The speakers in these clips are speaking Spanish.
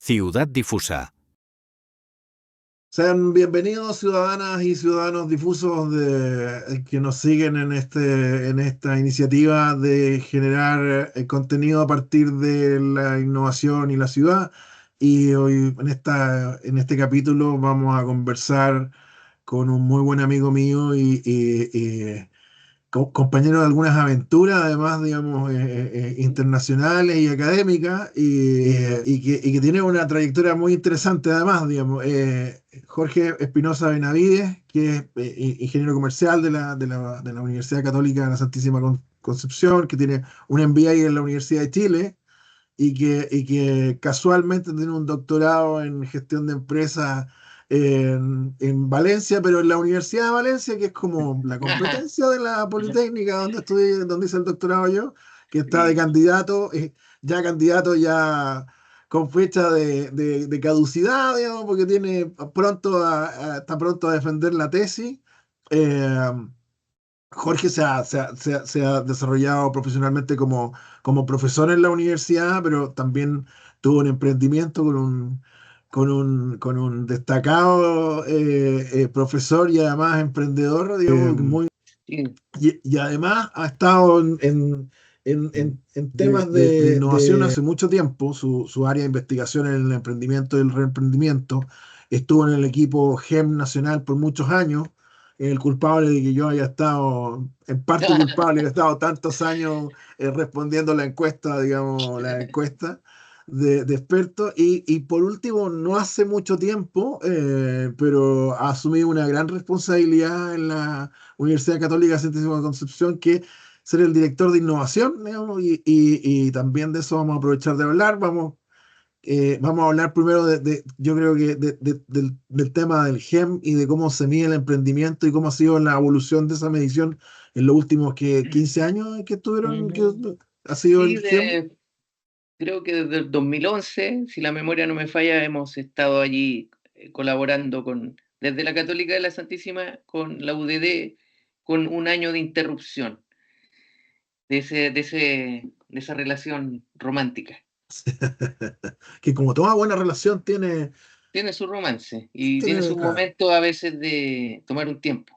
Ciudad Difusa. Sean bienvenidos ciudadanas y ciudadanos difusos que nos siguen en esta iniciativa de generar contenido a partir de la innovación y la ciudad. Y hoy en este capítulo vamos a conversar con un muy buen amigo mío y compañero de algunas aventuras, además, digamos, internacionales y académicas, y que tiene una trayectoria muy interesante, además, digamos. Jorge Espinosa Benavides, que es ingeniero comercial de la Universidad Católica de la Santísima Concepción, que tiene un MBA en la Universidad de Chile, y que casualmente tiene un doctorado en gestión de empresas en Valencia, pero en la Universidad de Valencia, que es como la Ajá. competencia de la Politécnica, donde estudié, donde hice el doctorado yo, que está de Sí. candidato, candidato ya con fecha de caducidad, digamos, porque está pronto a defender la tesis. Eh, Jorge se ha desarrollado profesionalmente como profesor en la universidad, pero también tuvo un emprendimiento con un destacado profesor y además emprendedor, digamos, Sí. y además ha estado en temas de innovación hace mucho tiempo. Su área de investigación en el emprendimiento y el reemprendimiento. Estuvo en el equipo GEM Nacional por muchos años. El culpable de que yo haya estado, en parte culpable, haya estado tantos años respondiendo la encuesta, digamos, la encuesta de expertos. Y por último, no hace mucho tiempo, pero ha asumido una gran responsabilidad en la Universidad Católica de Santísima Concepción, que ser el director de innovación, digamos, y también de eso vamos a aprovechar de hablar. Vamos a hablar primero yo creo que del tema del GEM y de cómo se mide el emprendimiento y cómo ha sido la evolución de esa medición en los últimos 15 años que estuvieron, que Ujú. ha sido Sí, el GEM. creo que desde el 2011, si la memoria no me falla, hemos estado allí colaborando desde la Católica de la Santísima con la UDD, con un año de interrupción de esa relación romántica. Que como toda buena relación Tiene su romance y tiene tiene, sus claro. momentos a veces de tomar un tiempo.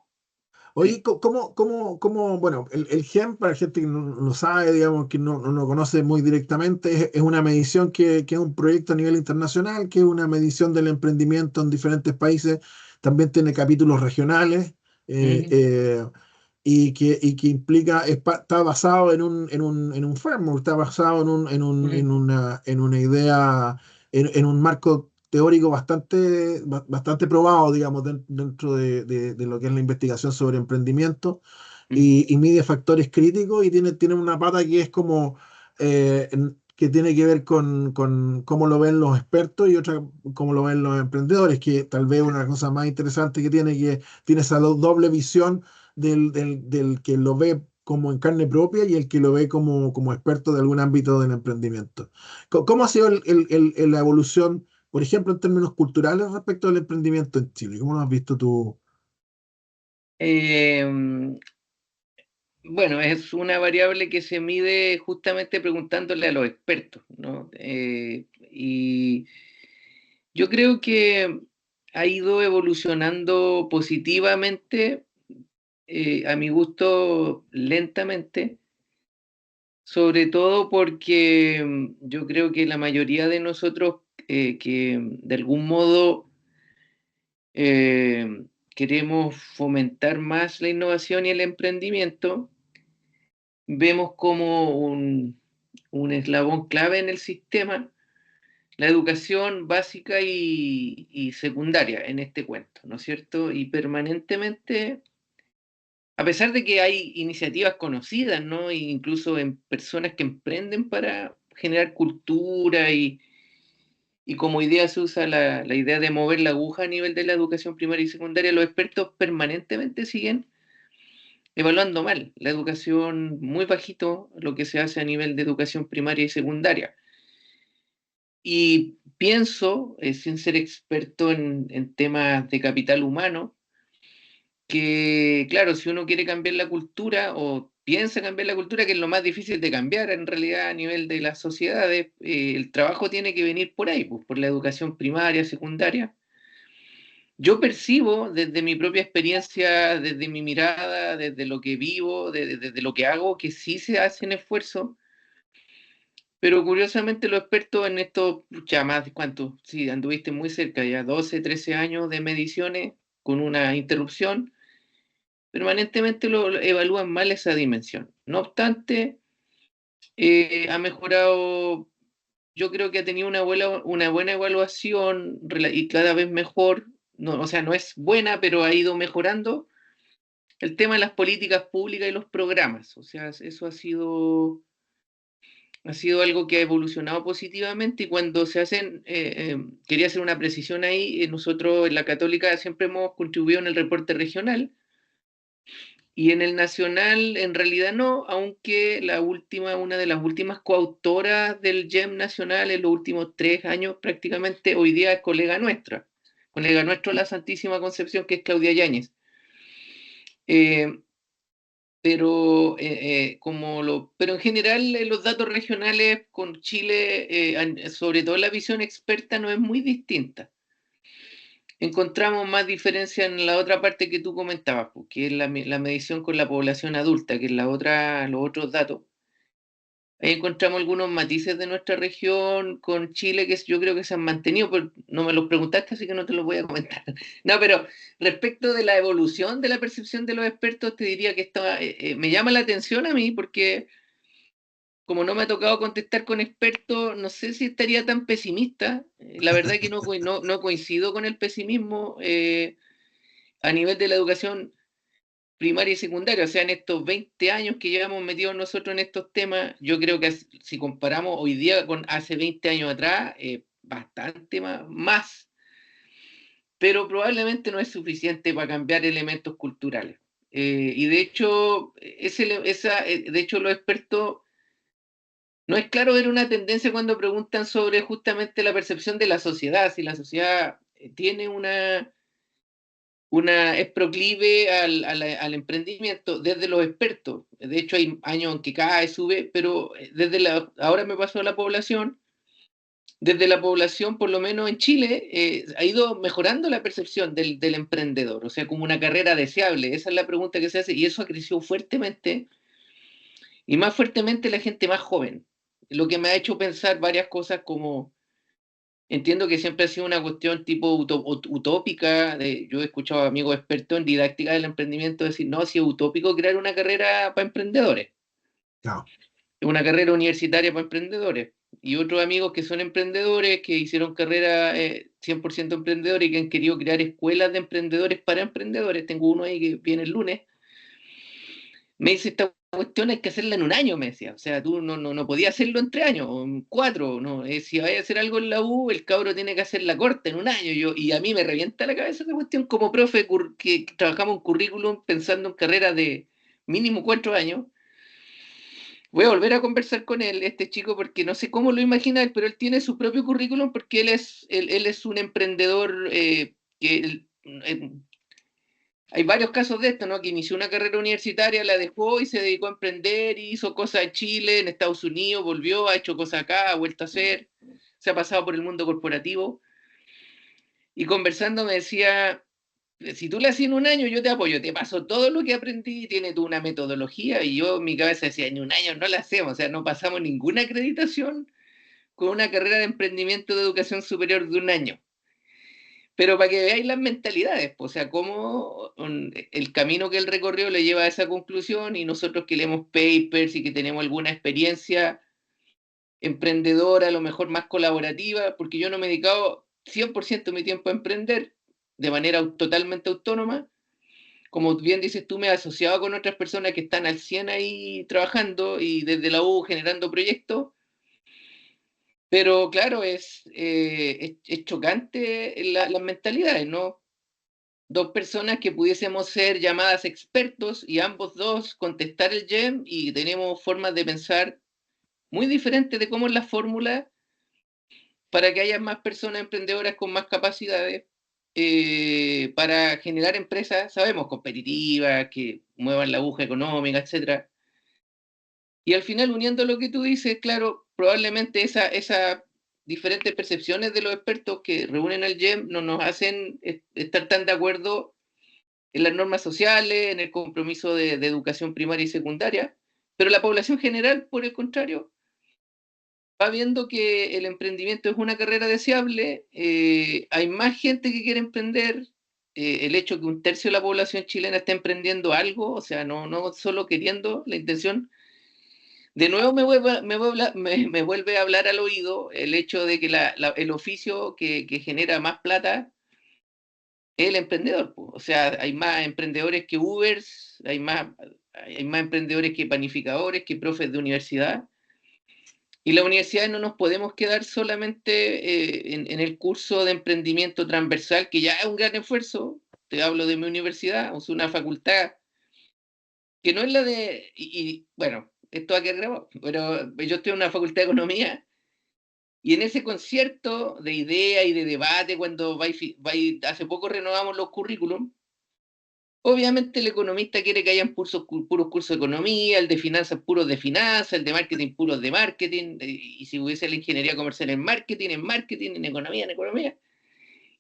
Oye, Sí. bueno, el GEM, para gente que no sabe, digamos, que no lo conoce muy directamente, es una medición que es un proyecto a nivel internacional, que es una medición del emprendimiento en diferentes países. También tiene capítulos regionales, eh, Ujú. eh, y que implica, está basado en un framework, está basado Ujú. en una idea, en un marco teórico bastante probado, digamos, dentro de lo que es la investigación sobre emprendimiento, Ujú. y mide factores críticos, y tiene una pata que es como, que tiene que ver con cómo lo ven los expertos y otra cómo lo ven los emprendedores, que tal vez una cosa más interesante que tiene esa doble visión del que lo ve como en carne propia y el que lo ve como experto de algún ámbito del emprendimiento. ¿Cómo ha sido la evolución, por ejemplo, en términos culturales respecto al emprendimiento en Chile? ¿Cómo lo has visto tú? Em, Bueno, es una variable que se mide justamente preguntándole a los expertos, ¿no? Y yo creo que ha ido evolucionando positivamente, a mi gusto lentamente, sobre todo porque yo creo que la mayoría de nosotros que de algún modo queremos fomentar más la innovación y el emprendimiento, vemos como un eslabón clave en el sistema la educación básica y secundaria en este cuento, ¿no es cierto? Y permanentemente, a pesar de que hay iniciativas conocidas, ¿no? E incluso en personas que emprenden para generar cultura y como idea se usa la idea de mover la aguja a nivel de la educación primaria y secundaria, los expertos permanentemente siguen evaluando mal la educación, muy bajito lo que se hace a nivel de educación primaria y secundaria. Y pienso, sin ser experto en temas de capital humano, que, claro, si uno quiere cambiar la cultura o piensa cambiar la cultura, que es lo más difícil de cambiar en realidad a nivel de las sociedades, el trabajo tiene que venir por ahí, pues, por la educación primaria, secundaria. Yo percibo desde mi propia experiencia, desde mi mirada, desde lo que vivo, desde lo que hago, que sí se hacen esfuerzos, pero curiosamente los expertos en esto, ya más de cuánto, sí, anduviste muy cerca, ya 12, 13 años de mediciones con una interrupción, permanentemente lo evalúan mal esa dimensión. No obstante, ha mejorado, yo creo que ha tenido una buena evaluación y cada vez mejor, no, o sea, no es buena, pero ha ido mejorando el tema de las políticas públicas y los programas. O sea, eso ha sido algo que ha evolucionado positivamente y cuando se hacen, quería hacer una precisión ahí, nosotros en la Católica siempre hemos contribuido en el reporte regional y en el nacional en realidad no, aunque una de las últimas coautoras del GEM nacional en los últimos 3 años prácticamente hoy día es colega nuestro la Santísima Concepción, que es Claudia Yáñez. Pero, pero en general los datos regionales con Chile, sobre todo la visión experta, no es muy distinta. Encontramos más diferencia en la otra parte que tú comentabas, que es la medición con la población adulta, que es los otros datos. Ahí encontramos algunos matices de nuestra región con Chile que yo creo que se han mantenido, pero no me los preguntaste, así que no te los voy a comentar. No, pero respecto de la evolución de la percepción de los expertos, te diría que me llama la atención a mí porque como no me ha tocado contestar con expertos, no sé si estaría tan pesimista. La verdad que no coincido con el pesimismo a nivel de la educación primaria y secundaria. O sea, en estos 20 años que llevamos metidos nosotros en estos temas, yo creo que si comparamos hoy día con hace 20 años atrás, bastante más, pero probablemente no es suficiente para cambiar elementos culturales. Y de hecho, de hecho, los expertos no es claro ver una tendencia cuando preguntan sobre justamente la percepción de la sociedad, si la sociedad tiene es proclive al emprendimiento desde los expertos. De hecho, hay años en que cae, sube, pero ahora me pasó a la población, desde la población, por lo menos en Chile, ha ido mejorando la percepción del emprendedor, o sea, como una carrera deseable. Esa es la pregunta que se hace y eso ha crecido fuertemente y más fuertemente la gente más joven, lo que me ha hecho pensar varias cosas como, entiendo que siempre ha sido una cuestión tipo utópica, yo he escuchado a amigos expertos en didáctica del emprendimiento decir, no, si es utópico crear una carrera para emprendedores, No. una carrera universitaria para emprendedores. Y otros amigos que son emprendedores, que hicieron carrera 100% emprendedores y que han querido crear escuelas de emprendedores para emprendedores. Tengo uno ahí que viene el lunes. Me dice, esta cuestión hay que hacerla en un año, me decía. O sea, tú no podías hacerlo en 3 años o en 4. No. Si vais a hacer algo en la U, el cabro tiene que hacer la corte en un año. Y a mí me revienta la cabeza esa cuestión como profe que trabajamos en currículum pensando en carreras de mínimo 4 años. Voy a volver a conversar con él, este chico, porque no sé cómo lo imagina él, pero él tiene su propio currículum porque él es un emprendedor hay varios casos de esto, ¿no? Que inició una carrera universitaria, la dejó y se dedicó a emprender, y hizo cosas en Chile, en Estados Unidos, volvió, ha hecho cosas acá, ha vuelto a hacer, se ha pasado por el mundo corporativo. Y conversando me decía, si tú le haces en un año, yo te apoyo, te paso todo lo que aprendí, tiene tú una metodología, y yo en mi cabeza decía, en un año no la hacemos, o sea, no pasamos ninguna acreditación con una carrera de emprendimiento de educación superior de un año. Pero para que veáis las mentalidades, o sea, cómo el camino que él recorrió le lleva a esa conclusión y nosotros que leemos papers y que tenemos alguna experiencia emprendedora, a lo mejor más colaborativa, porque yo no me he dedicado 100% de mi tiempo a emprender de manera totalmente autónoma. Como bien dices tú, me he asociado con otras personas que están al 100 ahí trabajando y desde la U generando proyectos. Pero claro, es chocante las mentalidades, ¿no? Dos personas que pudiésemos ser llamadas expertos y ambos dos contestar el GEM y tenemos formas de pensar muy diferentes de cómo es la fórmula para que haya más personas emprendedoras con más capacidades. para generar empresas, sabemos, competitivas, que muevan la aguja económica, etcétera. Y al final, uniendo lo que tú dices, claro, probablemente esas diferentes percepciones de los expertos que reúnen al GEM no nos hacen estar tan de acuerdo en las normas sociales, en el compromiso de educación primaria y secundaria, pero la población general, por el contrario, va viendo que el emprendimiento es una carrera deseable, hay más gente que quiere emprender, el hecho que un tercio de la población chilena esté emprendiendo algo, o sea, no solo queriendo, la intención, de nuevo me vuelve a hablar al oído el hecho de que el oficio que genera más plata es el emprendedor, po. O sea, hay más emprendedores que Ubers, hay más emprendedores que panificadores, que profes de universidad. Y las universidades no nos podemos quedar solamente en el curso de emprendimiento transversal, que ya es un gran esfuerzo. Te hablo de mi universidad, es una facultad que no es la de, bueno, esto ha que grabado, pero yo estoy en una facultad de economía y en ese concierto de idea y de debate, cuando hace poco renovamos los currículums, obviamente el economista quiere que hayan puros cursos de economía, el de finanzas puros de finanzas, el de marketing puros de marketing, y si hubiese la ingeniería comercial en marketing, en economía, en economía.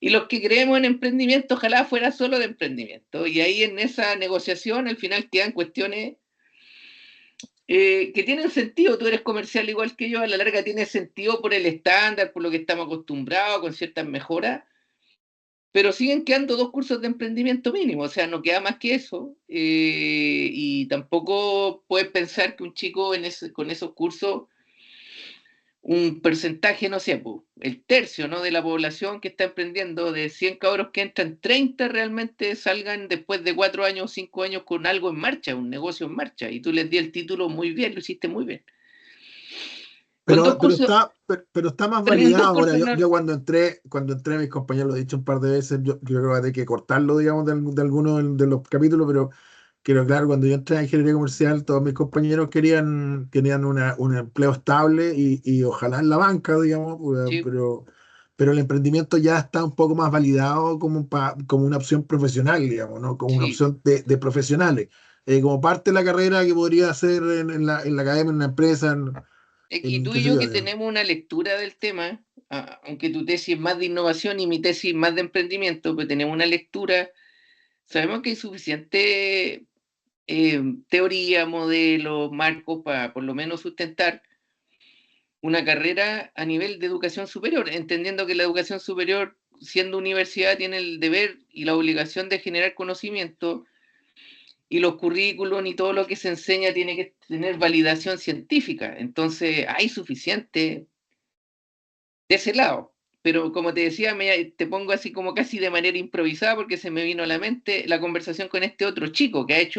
Y los que creemos en emprendimiento, ojalá fuera solo de emprendimiento. Y ahí en esa negociación al final quedan cuestiones que tienen sentido. Tú eres comercial igual que yo, a la larga tiene sentido por el estándar, por lo que estamos acostumbrados, con ciertas mejoras, pero siguen quedando dos cursos de emprendimiento mínimo, o sea, no queda más que eso, y tampoco puedes pensar que un chico con esos cursos, un porcentaje, no sé, pues, el tercio, ¿no?, de la población que está emprendiendo, de 100 cabros que entran, 30 realmente salgan después de 4 años o 5 años con algo en marcha, un negocio en marcha, y tú les di el título muy bien, lo hiciste muy bien. Con dos cursos, Pero está más en dos validado ahora. cursos Yo no. cuando entré, mis compañeros lo he dicho un par de veces, yo creo que va a tener que cortarlo, digamos, de algunos de los capítulos, pero claro, cuando yo entré en ingeniería comercial, todos mis compañeros querían un empleo estable y ojalá en la banca, digamos, Sí, pero el emprendimiento ya está un poco más validado como una opción profesional, digamos, ¿no? Como una sí. opción de profesionales, como parte de la carrera que podría hacer en la academia, en una empresa, Y tú qué y sé yo yo, que digamos. tenemos una lectura del tema, aunque tu tesis es más de innovación y mi tesis más de emprendimiento, pero tenemos una lectura, sabemos que hay suficiente teoría, modelos, marcos para por lo menos sustentar una carrera a nivel de educación superior, entendiendo que la educación superior, siendo universidad, tiene el deber y la obligación de generar conocimiento y los currículos y todo lo que se enseña tiene que tener validación científica. Entonces, hay suficiente de ese lado. Pero como te decía, te pongo así como casi de manera improvisada porque se me vino a la mente la conversación con este otro chico que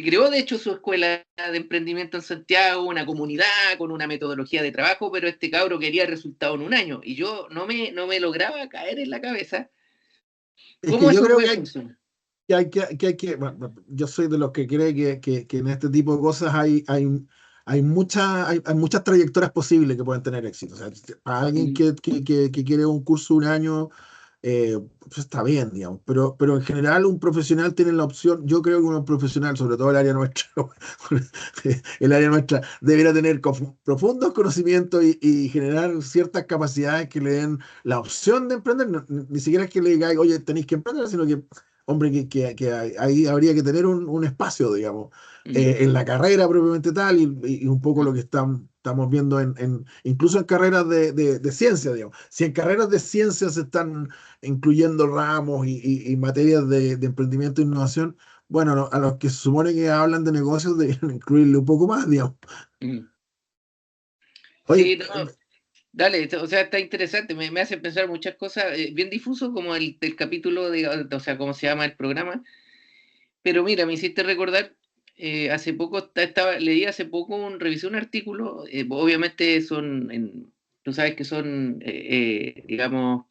creó de hecho su escuela de emprendimiento en Santiago, una comunidad con una metodología de trabajo, pero este cabro quería resultado en un año y yo no me lograba caer en la cabeza Es que cómo yo eso creo puede que hay funcionar. bueno, yo soy de los que cree que en este tipo de cosas hay muchas trayectorias posibles que pueden tener éxito. O sea, para alguien Mm. que quiere un curso de un año, pues está bien, digamos. Pero en general un profesional tiene la opción, yo creo que un profesional, sobre todo el área nuestra, el área nuestra, debería tener profundos conocimientos y generar ciertas capacidades que le den la opción de emprender. Ni siquiera es que le digáis, oye, tenéis que emprender, sino que hombre, que ahí habría que tener un espacio, digamos, Mm. en la carrera propiamente tal, y un poco lo que estamos viendo incluso en carreras de ciencia, digamos. Si en carreras de ciencia se están incluyendo ramos y materias de emprendimiento e innovación, bueno, a los que se supone que hablan de negocios deberían incluirle un poco más, digamos. Mm. Oye, Sí, no, dale, o sea, está interesante, me hace pensar muchas cosas, bien difuso como el del capítulo, o sea, cómo se llama el programa, pero mira, me hiciste recordar, hace poco leí hace poco, revisé un artículo, obviamente tú sabes que son, digamos,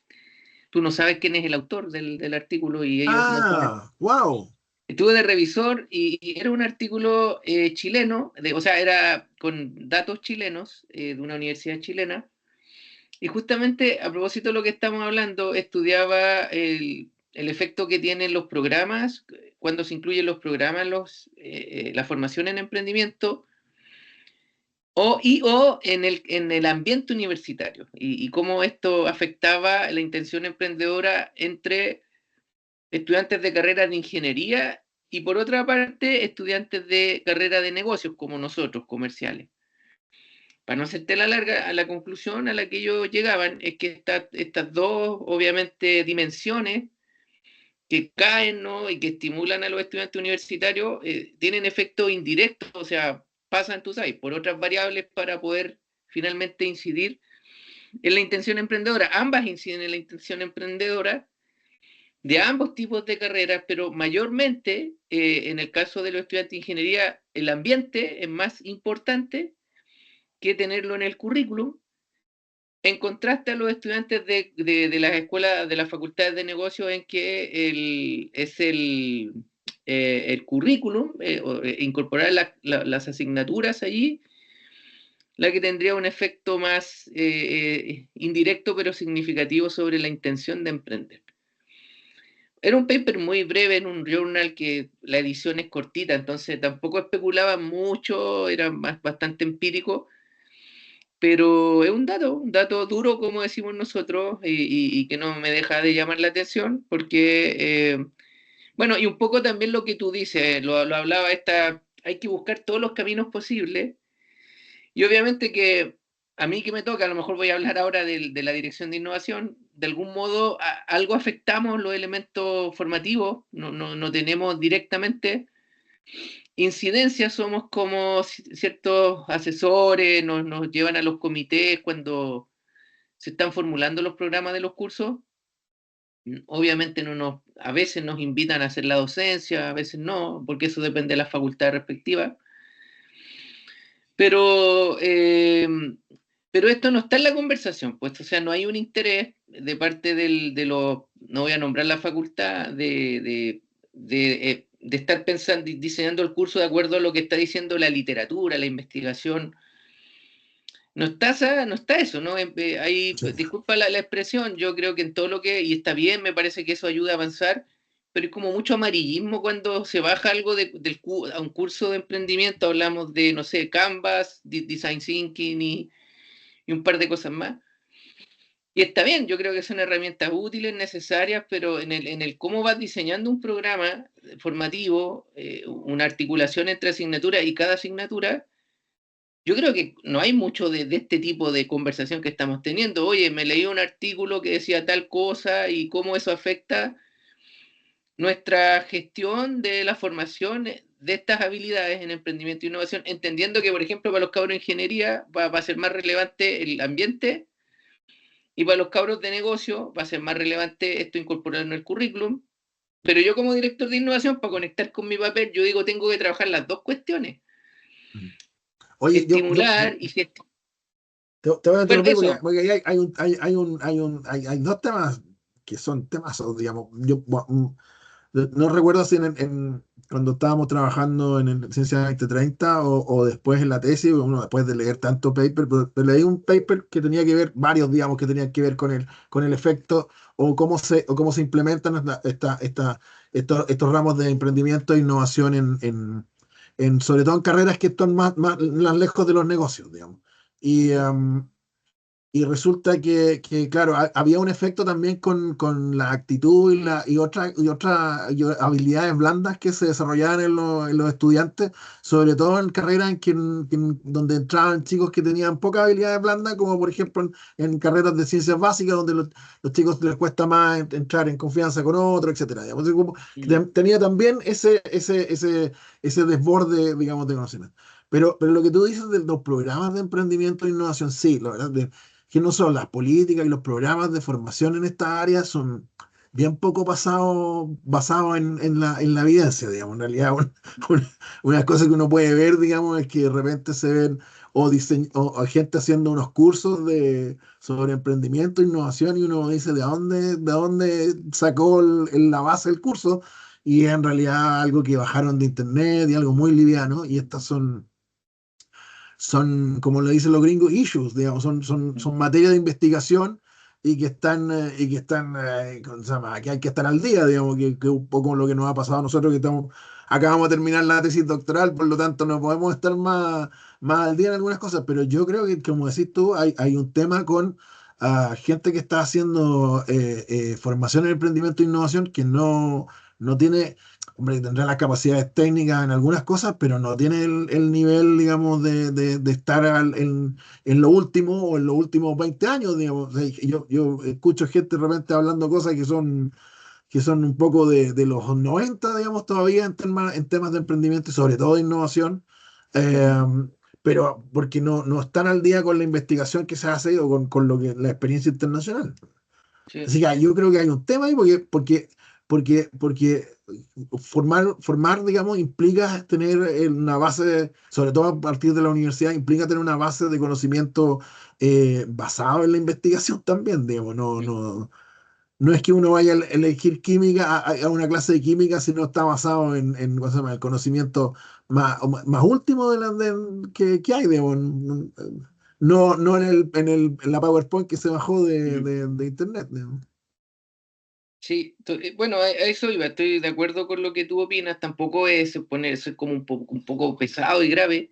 tú no sabes quién es el autor del artículo y ellos no saben. wow. Estuve de revisor y era un artículo chileno, o sea, era con datos chilenos de una universidad chilena Y justamente a propósito de lo que estamos hablando, estudiaba el efecto que tienen los programas, cuando se incluyen los programas, la formación en emprendimiento, o en el ambiente universitario, y cómo esto afectaba la intención emprendedora entre estudiantes de carreras de ingeniería y, por otra parte, estudiantes de carrera de negocios, como nosotros, comerciales. Para no hacerte la larga, a la conclusión a la que ellos llegaban es que estas dos, obviamente, dimensiones que caen, ¿no?, y que estimulan a los estudiantes universitarios, tienen efectos indirectos, o sea, pasan, tú sabes, por otras variables para poder finalmente incidir en la intención emprendedora. Ambas inciden en la intención emprendedora de ambos tipos de carreras, pero mayormente, en el caso de los estudiantes de ingeniería, el ambiente es más importante que tenerlo en el currículum, en contraste a los estudiantes de las escuelas, de las facultades de negocios, en que es el currículum, incorporar las asignaturas allí, la que tendría un efecto más indirecto pero significativo sobre la intención de emprender. Era un paper muy breve en un journal que la edición es cortita, entonces tampoco especulaba mucho, era bastante empírico, pero es un dato duro, como decimos nosotros, y que no me deja de llamar la atención, porque, bueno, y un poco también lo que tú dices, lo hablaba hay que buscar todos los caminos posibles, y obviamente que a mí que me toca, a lo mejor voy a hablar ahora de la dirección de innovación, de algún modo algo afectamos los elementos formativos, no tenemos directamente incidencia, somos como ciertos asesores, nos llevan a los comités cuando se están formulando los programas de los cursos. Obviamente a veces nos invitan a hacer la docencia, a veces no, porque eso depende de la facultad respectiva. Pero, pero esto no está en la conversación, pues, o sea, no hay un interés de parte no voy a nombrar la facultad, de estar pensando, diseñando el curso de acuerdo a lo que está diciendo la literatura, la investigación. No está eso, ¿no? Sí. Disculpa la expresión, yo creo que en todo y está bien, me parece que eso ayuda a avanzar, pero es como mucho amarillismo cuando se baja algo a un curso de emprendimiento, hablamos de, no sé, Canvas, Design Thinking y un par de cosas más. Y está bien, yo creo que son herramientas útiles, necesarias, pero en el cómo vas diseñando un programa formativo, una articulación entre asignaturas y cada asignatura, yo creo que no hay mucho de este tipo de conversación que estamos teniendo. Oye, me leí un artículo que decía tal cosa y cómo eso afecta nuestra gestión de la formación de estas habilidades en emprendimiento e innovación, entendiendo que, por ejemplo, para los cabros de ingeniería va a ser más relevante el ambiente, y para los cabros de negocio va a ser más relevante esto incorporarlo en el currículum. Pero yo, como director de innovación, para conectar con mi papel, yo digo, tengo que trabajar las dos cuestiones, Oye, estimular y gestionar. te voy a Bueno, interrumpir porque, eso. porque hay dos temas que son temas, digamos, no recuerdo si cuando estábamos trabajando en el Ciencia 2030 o después en la tesis, uno después de leer tanto paper, pero leí un paper que tenía que ver, varios, digamos, que tenían que ver con el efecto o cómo se implementan estos ramos de emprendimiento e innovación sobre todo en carreras que están más lejos de los negocios, digamos. Y, y resulta claro, había un efecto también con la actitud y otras habilidades blandas que se desarrollaban en los estudiantes, sobre todo en carreras donde entraban chicos que tenían pocas habilidades blandas, como por ejemplo en carreras de ciencias básicas, donde los chicos les cuesta más entrar en confianza con otros, etcétera. Digamos. Así como que tenía también ese desborde, digamos, de conocimiento. Pero lo que tú dices de los programas de emprendimiento e innovación, sí, la verdad, que no son las políticas y los programas de formación en esta área son bien poco basados en la evidencia, digamos. En realidad, una cosa que uno puede ver, digamos, es que de repente se ven o gente haciendo unos cursos sobre emprendimiento, innovación, y uno dice, ¿de dónde sacó la base del curso? Y en realidad algo que bajaron de internet y algo muy liviano, y estas son son, como lo dicen los gringos, issues, digamos, son materias de investigación ¿cómo se llama? Que hay que estar al día, digamos, que un poco lo que nos ha pasado a nosotros, acabamos de terminar la tesis doctoral, por lo tanto no podemos estar más al día en algunas cosas, pero yo creo que, como decís tú, hay un tema con gente que está haciendo formación en emprendimiento e innovación que no tiene, hombre, tendrá las capacidades técnicas en algunas cosas, pero no tiene el nivel, digamos, de estar en lo último o en los últimos 20 años, digamos. O sea, yo escucho gente de repente hablando cosas que son un poco de los 90 digamos, todavía en temas de emprendimiento y sobre todo de innovación, eh, pero porque no están al día con la investigación que se hace o con la experiencia internacional. Sí, Así que yo creo que hay un tema ahí porque formar, digamos, implica tener una base, sobre todo a partir de la universidad, implica tener una base de conocimiento basado en la investigación también, digamos, no es que uno vaya a elegir química, a una clase de química si no está basado en ¿cómo se llama? El conocimiento más último que hay, digamos. No en la PowerPoint que se bajó de, mm, de internet, digamos. sí, bueno, a eso iba, estoy de acuerdo con lo que tú opinas, tampoco es ponerse como un poco pesado y grave,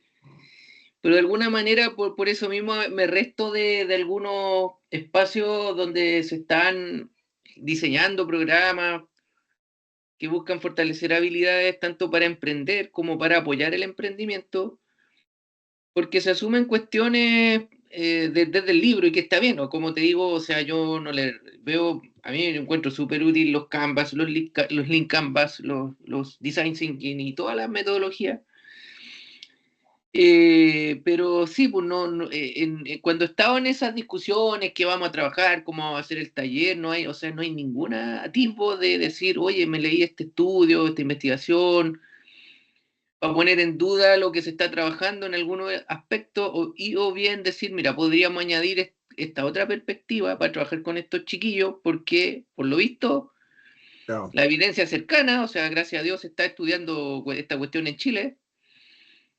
pero de alguna manera por eso mismo me resto de algunos espacios donde se están diseñando programas que buscan fortalecer habilidades tanto para emprender como para apoyar el emprendimiento, porque se asumen cuestiones desde el libro y que está bien, ¿no? Como te digo, o sea, yo no le veo, a mí me encuentro súper útil los Canvas, los Link Canvas, los Design Thinking y todas las metodologías. Pero sí, pues cuando estaba en esas discusiones que vamos a trabajar, cómo vamos a hacer el taller, no hay, o sea, no hay ningún atisbo de decir, oye, me leí este estudio, esta investigación, para poner en duda lo que se está trabajando en algunos aspectos, o bien decir, mira, podríamos añadir esta otra perspectiva para trabajar con estos chiquillos, porque por lo visto, Claro, la evidencia cercana, o sea, gracias a Dios se está estudiando esta cuestión en Chile,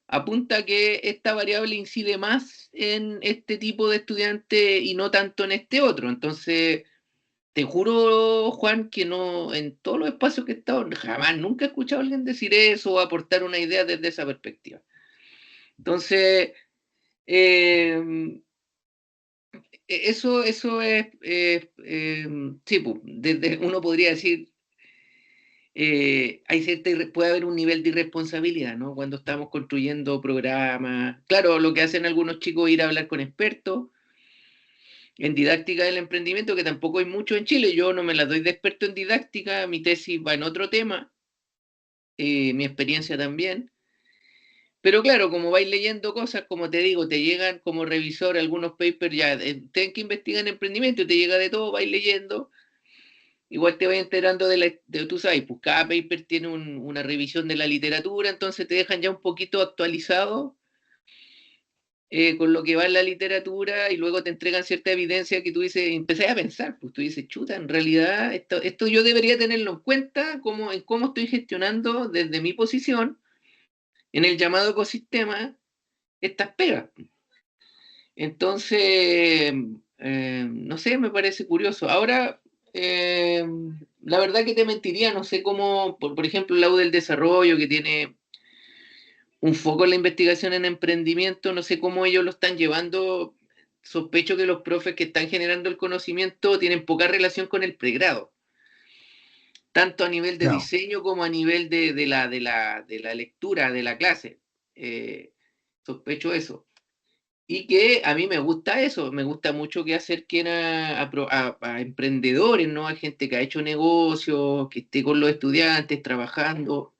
apunta que esta variable incide más en este tipo de estudiante y no tanto en este otro. Entonces, te juro, Juan, que no, en todos los espacios que he estado, jamás, nunca he escuchado a alguien decir eso o aportar una idea desde esa perspectiva. Entonces, eh, eso es, sí, pues, desde, uno podría decir, puede haber un nivel de irresponsabilidad, ¿no? Cuando estamos construyendo programas. Claro, lo que hacen algunos chicos es ir a hablar con expertos en didáctica del emprendimiento, que tampoco hay mucho en Chile. Yo no me la doy de experto en didáctica, mi tesis va en otro tema, mi experiencia también. Pero claro, como vais leyendo cosas, como te digo, te llegan como revisor algunos papers, ya, ten que investigar en emprendimiento, te llega de todo, vais leyendo. Igual te vas enterando tú sabes, pues cada paper tiene una revisión de la literatura, entonces te dejan ya un poquito actualizado con lo que va en la literatura y luego te entregan cierta evidencia que tú dices, empecé a pensar, pues tú dices, chuta, en realidad esto yo debería tenerlo en cuenta como, en cómo estoy gestionando desde mi posición en el llamado ecosistema estas pegas. Entonces, no sé, me parece curioso. Ahora, eh, la verdad que te mentiría, no sé cómo, por ejemplo, el lado del desarrollo que tiene un foco en la investigación en emprendimiento, no sé cómo ellos lo están llevando. Sospecho que los profes que están generando el conocimiento tienen poca relación con el pregrado, tanto a nivel de claro. diseño como a nivel de la lectura de la clase. Eh, Sospecho eso. Y que a mí me gusta eso, me gusta mucho que acerquen a emprendedores, ¿no? A gente que ha hecho negocios, que esté con los estudiantes trabajando.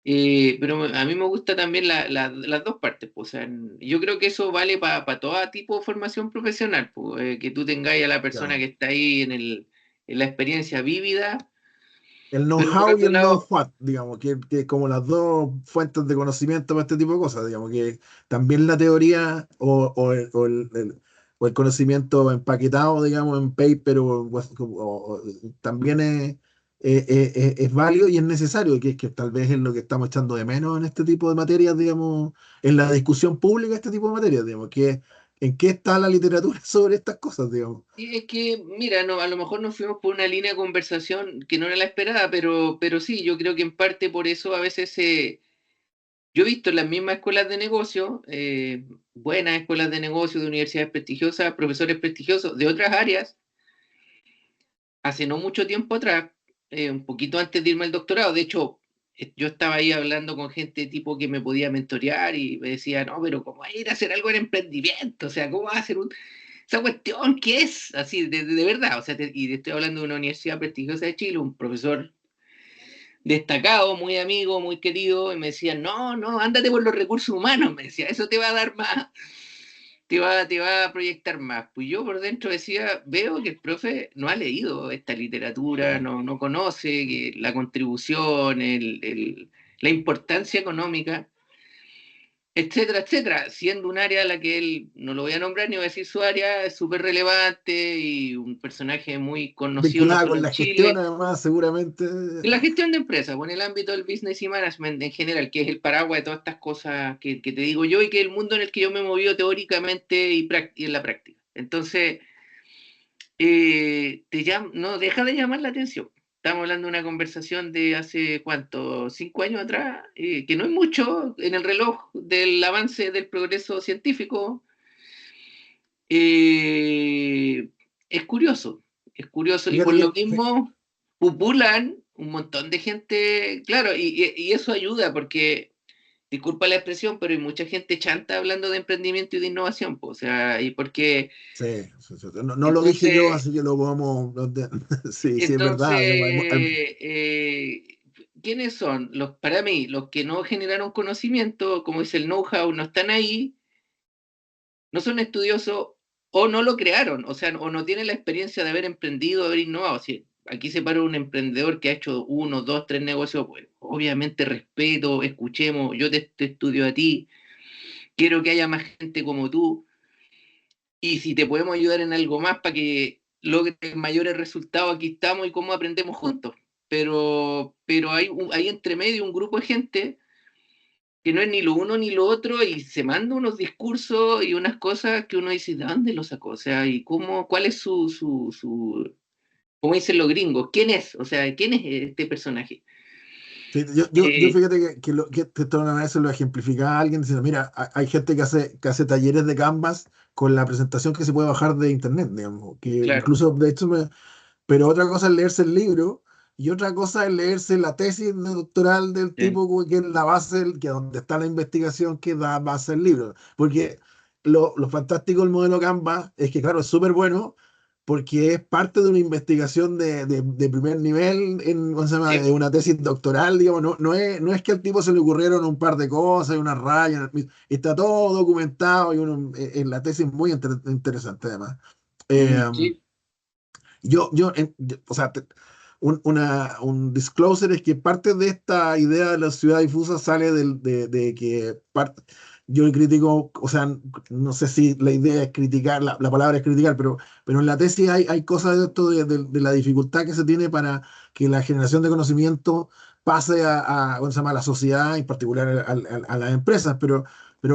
Pero a mí me gusta también las dos partes, pues, o sea, yo creo que eso vale para todo tipo de formación profesional, pues, que tú tengáis a la persona Claro. que está ahí en la experiencia vívida, El pero por know-how y otro el lado, know-what, digamos, que como las dos fuentes de conocimiento para este tipo de cosas, digamos, que también la teoría o el conocimiento empaquetado, digamos, en paper también es válido y es necesario, que tal vez es lo que estamos echando de menos en este tipo de materias, digamos, en la discusión pública, este tipo de materias, digamos, que en qué está la literatura sobre estas cosas, digamos. Y es que, mira, no, a lo mejor nos fuimos por una línea de conversación que no era la esperada, pero sí, yo creo que en parte por eso a veces yo he visto en las mismas escuelas de negocio, buenas escuelas de negocio, de universidades prestigiosas, profesores prestigiosos de otras áreas, hace no mucho tiempo atrás, un poquito antes de irme al doctorado. De hecho, yo estaba ahí hablando con gente tipo que me podía mentorear y me decía, no, pero ¿cómo va a ir a hacer algo en emprendimiento? O sea, ¿cómo va a hacer esa cuestión? ¿Qué es? Así, de verdad. O sea, y te estoy hablando de una universidad prestigiosa de Chile, un profesor destacado, muy amigo, muy querido, y me decía, no, no, ándate por los recursos humanos, me decía, eso te va a dar más, te va a proyectar más. Pues yo por dentro decía, veo que el profe no ha leído esta literatura, Sí. no conoce la contribución, la importancia económica, etcétera, etcétera, siendo un área a la que él, no lo voy a nombrar ni voy a decir su área, es súper relevante y un personaje muy conocido no Vinculada solo con en la gestión, Chile. además, seguramente. La gestión de empresas, o en el ámbito del business y management en general, que es el paraguas de todas estas cosas que te digo yo y que es el mundo en el que yo me he movido teóricamente y en la práctica. Entonces, no deja de llamar la atención. Estamos hablando de una conversación de hace, ¿cuánto? 5 años atrás, que no es mucho en el reloj del avance del progreso científico. Eh, es curioso, es curioso. Y Fíjate por lo que, mismo pupulan un montón de gente, claro, y eso ayuda porque, disculpa la expresión, pero hay mucha gente chanta hablando de emprendimiento y de innovación, po, o sea, y porque sí, sí, sí, no, no lo dije yo, entonces, así que lo podemos. Sí, sí, es entonces, verdad, digamos, eh, ¿quiénes son? Para mí, los que no generaron conocimiento, como dice el know-how, no están ahí, no son estudiosos o no lo crearon, o sea, o no tienen la experiencia de haber emprendido, de haber innovado. Si aquí se para un emprendedor que ha hecho uno, dos, tres negocios, pues obviamente respeto, escuchemos, yo te estudio a ti, quiero que haya más gente como tú, y si te podemos ayudar en algo más para que logres mayores resultados, aquí estamos y cómo aprendemos juntos. Pero hay entre medio un grupo de gente que no es ni lo uno ni lo otro y se manda unos discursos y unas cosas que uno dice, ¿de dónde lo sacó? O sea, ¿y cuál es como dicen los gringos, quién es? O sea, ¿quién es este personaje? sí, yo Eh, fíjate que esto una vez se lo ejemplificaba a alguien diciendo, mira, hay gente que hace talleres de Canvas con la presentación que se puede bajar de internet, digamos, que claro, incluso, de hecho, pero otra cosa es leerse el libro y otra cosa es leerse la tesis doctoral del sí, tipo que es la base, que donde está la investigación que da base al libro. Porque lo fantástico del modelo Canvas es que, claro, es súper bueno porque es parte de una investigación de primer nivel ¿cómo se llama? De sí, una tesis doctoral, digamos, no es que al tipo se le ocurrieron un par de cosas y unas rayas, está todo documentado y en la tesis muy interesante además. Eh, sí, o sea, un disclosure es que parte de esta idea de la ciudad difusa sale de que yo critico, o sea, no sé si la idea es criticar, la palabra es criticar, pero en la tesis hay cosas de esto de la dificultad que se tiene para que la generación de conocimiento pase ¿cómo se llama? A la sociedad, en particular a las empresas, pero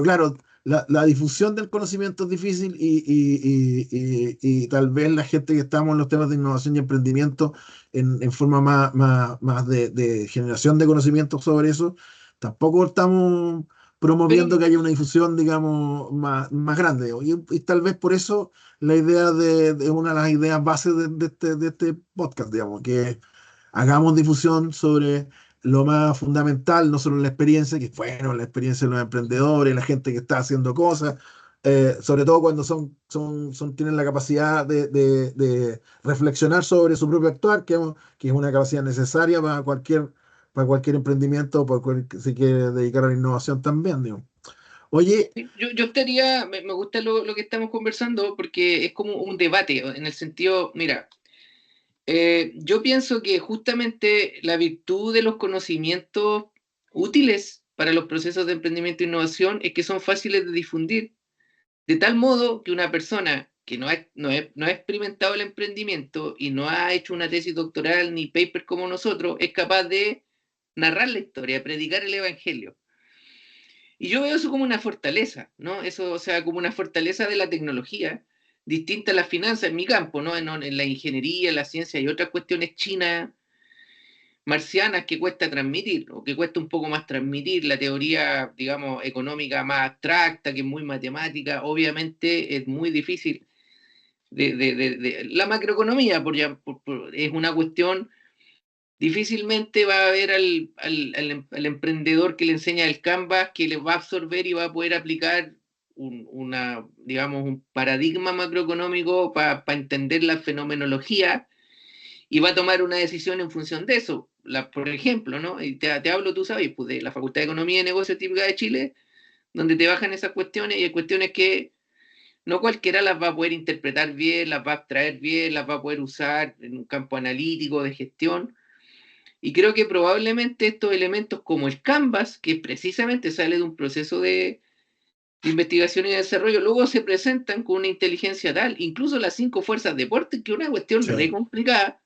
claro, la difusión del conocimiento es difícil y tal vez la gente que estamos en los temas de innovación y emprendimiento en forma más de generación de conocimiento sobre eso, tampoco estamos pero promoviendo que haya una difusión, digamos, más grande. Y tal vez por eso la idea de una de las ideas bases de este podcast, digamos, que hagamos difusión sobre lo más fundamental, no solo la experiencia, que bueno, la experiencia de los emprendedores, la gente que está haciendo cosas, sobre todo cuando tienen la capacidad de reflexionar sobre su propio actuar, que es una capacidad necesaria para cualquier emprendimiento, para cualquier que se quiere dedicar a la innovación también, digo. Oye, yo estaría, me gusta lo que estamos conversando porque es como un debate, en el sentido, mira, yo pienso que justamente la virtud de los conocimientos útiles para los procesos de emprendimiento e innovación es que son fáciles de difundir, de tal modo que una persona que no ha experimentado el emprendimiento y no ha hecho una tesis doctoral ni paper como nosotros, es capaz de narrar la historia, predicar el evangelio. Y yo veo eso como una fortaleza, ¿no? Eso, o sea, como una fortaleza de la tecnología, distinta a las finanzas en mi campo, ¿no? En la ingeniería, en la ciencia y otras cuestiones chinas, marcianas que cuesta transmitir, o que cuesta un poco más transmitir, la teoría, digamos, económica más abstracta, que es muy matemática, obviamente es muy difícil. La macroeconomía es una cuestión, difícilmente va a haber al emprendedor que le enseña el Canvas que le va a absorber y va a poder aplicar digamos, un paradigma macroeconómico para entender la fenomenología y va a tomar una decisión en función de eso. Por ejemplo, ¿no? Y te hablo, tú sabes, pues, de la Facultad de Economía y Negocios típica de Chile, donde te bajan esas cuestiones y hay cuestiones que no cualquiera las va a poder interpretar bien, las va a abstraer bien, las va a poder usar en un campo analítico de gestión. Y creo que probablemente estos elementos como el Canvas, que precisamente sale de un proceso de investigación y desarrollo, luego se presentan con una inteligencia tal, incluso las 5 fuerzas de Porter, que es una cuestión re complicada,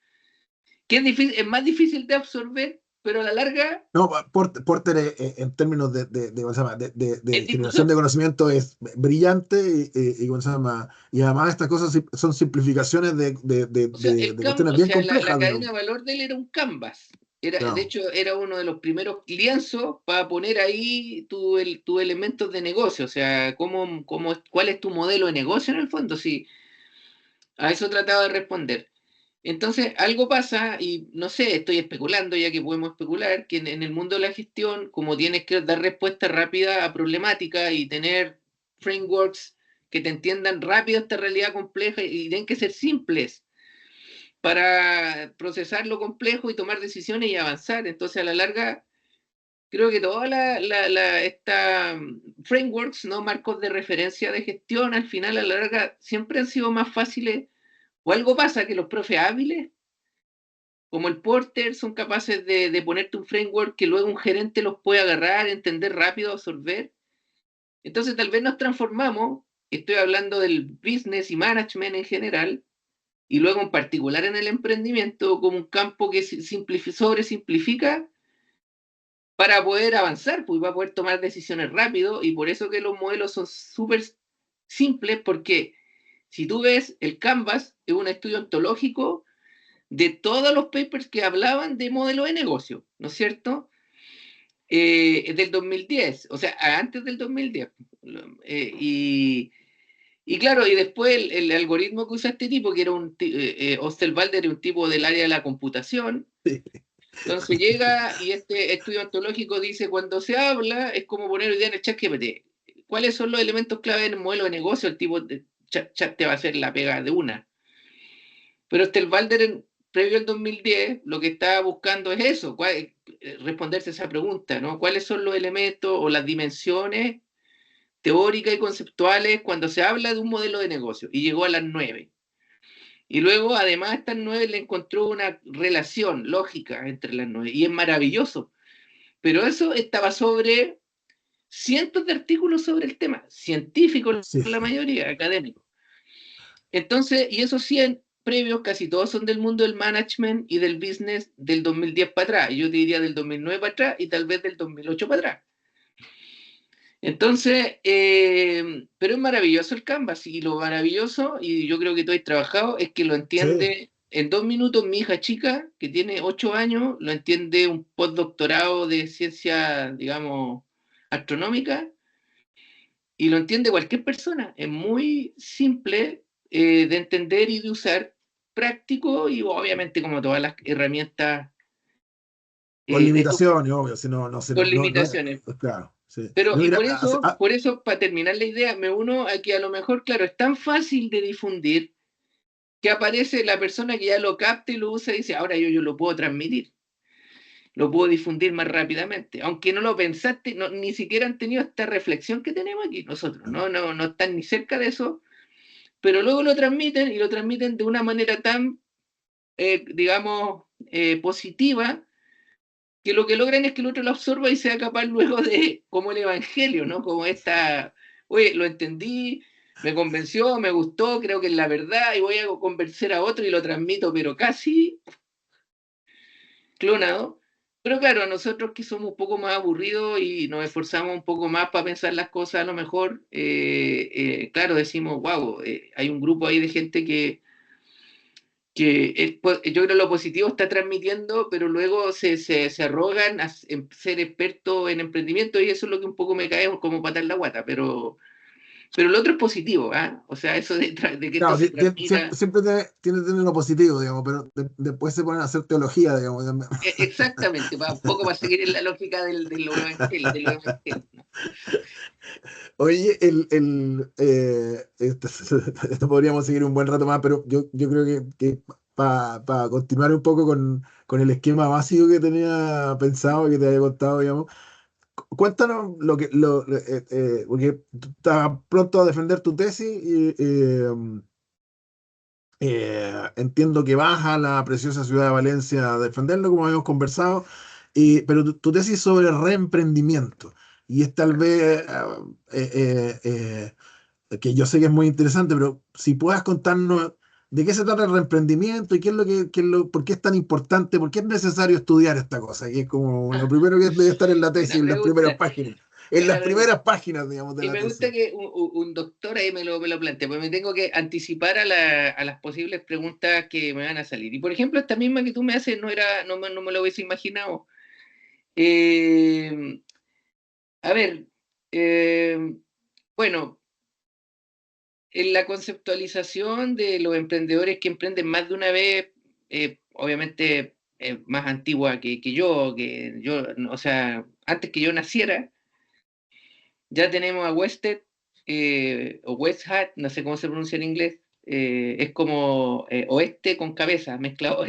que es más difícil de absorber, pero a la larga... No, Porter en términos ¿cómo se llama? De generación difusión. de conocimiento es brillante ¿cómo se llama? Y además estas cosas son simplificaciones O sea, de cuestiones o bien sea la complejas, cadena digamos. de valor de él era un canvas. De Claro. hecho, era uno de los primeros lienzos para poner ahí tus elementos de negocio. O sea, cuál es tu modelo de negocio en el fondo. Sí, a eso trataba de responder. Entonces, algo pasa, y no sé, estoy especulando, ya que podemos especular, que en el mundo de la gestión, como tienes que dar respuesta rápida a problemáticas y tener frameworks que te entiendan rápido esta realidad compleja y tienen que ser simples para procesar lo complejo y tomar decisiones y avanzar. Entonces, a la larga, creo que todas esta frameworks, ¿no? Marcos de referencia de gestión, al final, a la larga, siempre han sido más fáciles. O algo pasa que los profes hábiles, como el Porter, son capaces de ponerte un framework que luego un gerente los puede agarrar, entender rápido, absorber. Entonces, tal vez nos transformamos, estoy hablando del business y management en general, y luego en particular en el emprendimiento como un campo que sobresimplifica para poder avanzar, pues va a poder tomar decisiones rápido y por eso que los modelos son súper simples porque si tú ves el Canvas es un estudio ontológico de todos los papers que hablaban de modelo de negocio, ¿no es cierto? Del 2010, o sea, antes del 2010. Y claro, y después el algoritmo que usa este tipo, que era Osterwalder, era un tipo del área de la computación. Sí. Entonces llega y este estudio ontológico dice, cuando se habla, es como poner hoy día en el chat GPT. ¿Cuáles son los elementos clave en el modelo de negocio? El tipo de chat te va a hacer la pega de una. Pero Osterwalder, previo al 2010, lo que estaba buscando es eso, responderse a esa pregunta, ¿no? ¿Cuáles son los elementos o las dimensiones teóricas y conceptuales cuando se habla de un modelo de negocio? Y llegó a las 9. Y luego, además, a estas 9 le encontró una relación lógica entre las 9. Y es maravilloso. Pero eso estaba sobre cientos de artículos sobre el tema, científicos, Sí. la mayoría, académicos. Entonces, y esos 100 previos, casi todos son del mundo del management y del business del 2010 para atrás. Y yo diría del 2009 para atrás y tal vez del 2008 para atrás. Entonces, pero es maravilloso el Canvas y lo maravilloso, y yo creo que tú has trabajado, es que lo Sí. entiende en 2 minutos mi hija chica, que tiene 8 años, lo entiende un postdoctorado de ciencia, digamos, astronómica, y lo entiende cualquier persona. Es muy simple de entender y de usar, práctico y obviamente como todas las herramientas Con de tu, limitaciones, obvio, si no, no, con no limitaciones. claro, sí. Pero, No, y mira, por eso, para terminar la idea, me uno a que a lo mejor, claro, es tan fácil de difundir que aparece la persona que ya lo capta y lo usa y dice, ahora yo lo puedo transmitir, lo puedo difundir más rápidamente. Aunque no lo pensaste, ni siquiera han tenido esta reflexión que tenemos aquí nosotros, no están ni cerca de eso, pero luego lo transmiten y lo transmiten de una manera tan, digamos, positiva, que lo que logran es que el otro lo absorba y sea capaz luego de, como el evangelio, ¿no? Como esta, oye, lo entendí, Me convenció, me gustó, creo que es la verdad y voy a convencer a otro y lo transmito, pero casi clonado. Pero claro, nosotros que somos un poco más aburridos y nos esforzamos un poco más para pensar las cosas, a lo mejor, claro, decimos, wow, hay un grupo ahí de gente yo creo que lo positivo está transmitiendo, pero luego se arrogan a ser expertos en emprendimiento y eso es lo que un poco me cae como patar la guata, pero lo otro es positivo, ¿ah? O sea, eso de que esto Claro, se siempre, transmita. siempre tiene que tener lo positivo, digamos, pero después se ponen a hacer teología, digamos. Exactamente, un poco para seguir en la lógica de los evangelios, ¿no? Oye, esto podríamos seguir un buen rato más, pero yo creo que para continuar un poco con el esquema básico que tenía pensado, que te había contado, digamos, cuéntanos porque tú estás pronto a defender tu tesis y entiendo que vas a la preciosa ciudad de Valencia a defenderlo, como habíamos conversado, pero tu tesis sobre reemprendimiento. Y es tal vez que yo sé que es muy interesante, pero si puedas contarnos de qué se trata el reemprendimiento y por qué es tan importante, por qué es necesario estudiar esta cosa, que es como lo primero que debe estar en la tesis, Buena en las primeras pregunta, páginas, en las buena pregunta. primeras páginas, digamos, de Y la me gusta tesis. que un doctor ahí me lo plantea, porque me tengo que anticipar a las posibles preguntas que me van a salir. Y por ejemplo, esta misma que tú me haces no me lo hubiese imaginado. Eh, a ver, eh, bueno, en la conceptualización de los emprendedores que emprenden más de una vez, obviamente más antigua que yo, o sea, antes que yo naciera, ya tenemos a Wested o West Hat, no sé cómo se pronuncia en inglés, es como oeste con cabeza, mezclado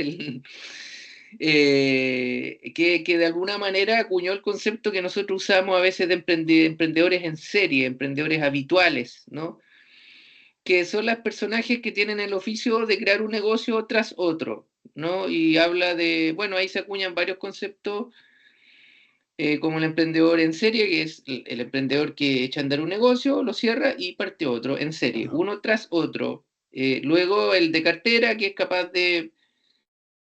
que de alguna manera acuñó el concepto que nosotros usamos a veces de emprendedores en serie, emprendedores habituales, ¿no? Que son los personajes que tienen el oficio de crear un negocio tras otro, ¿no? Y habla de, bueno, ahí se acuñan varios conceptos, como el emprendedor en serie, que es el emprendedor que echa a andar un negocio, lo cierra y parte otro en serie, Ajá. uno tras otro. Luego el de cartera, que es capaz de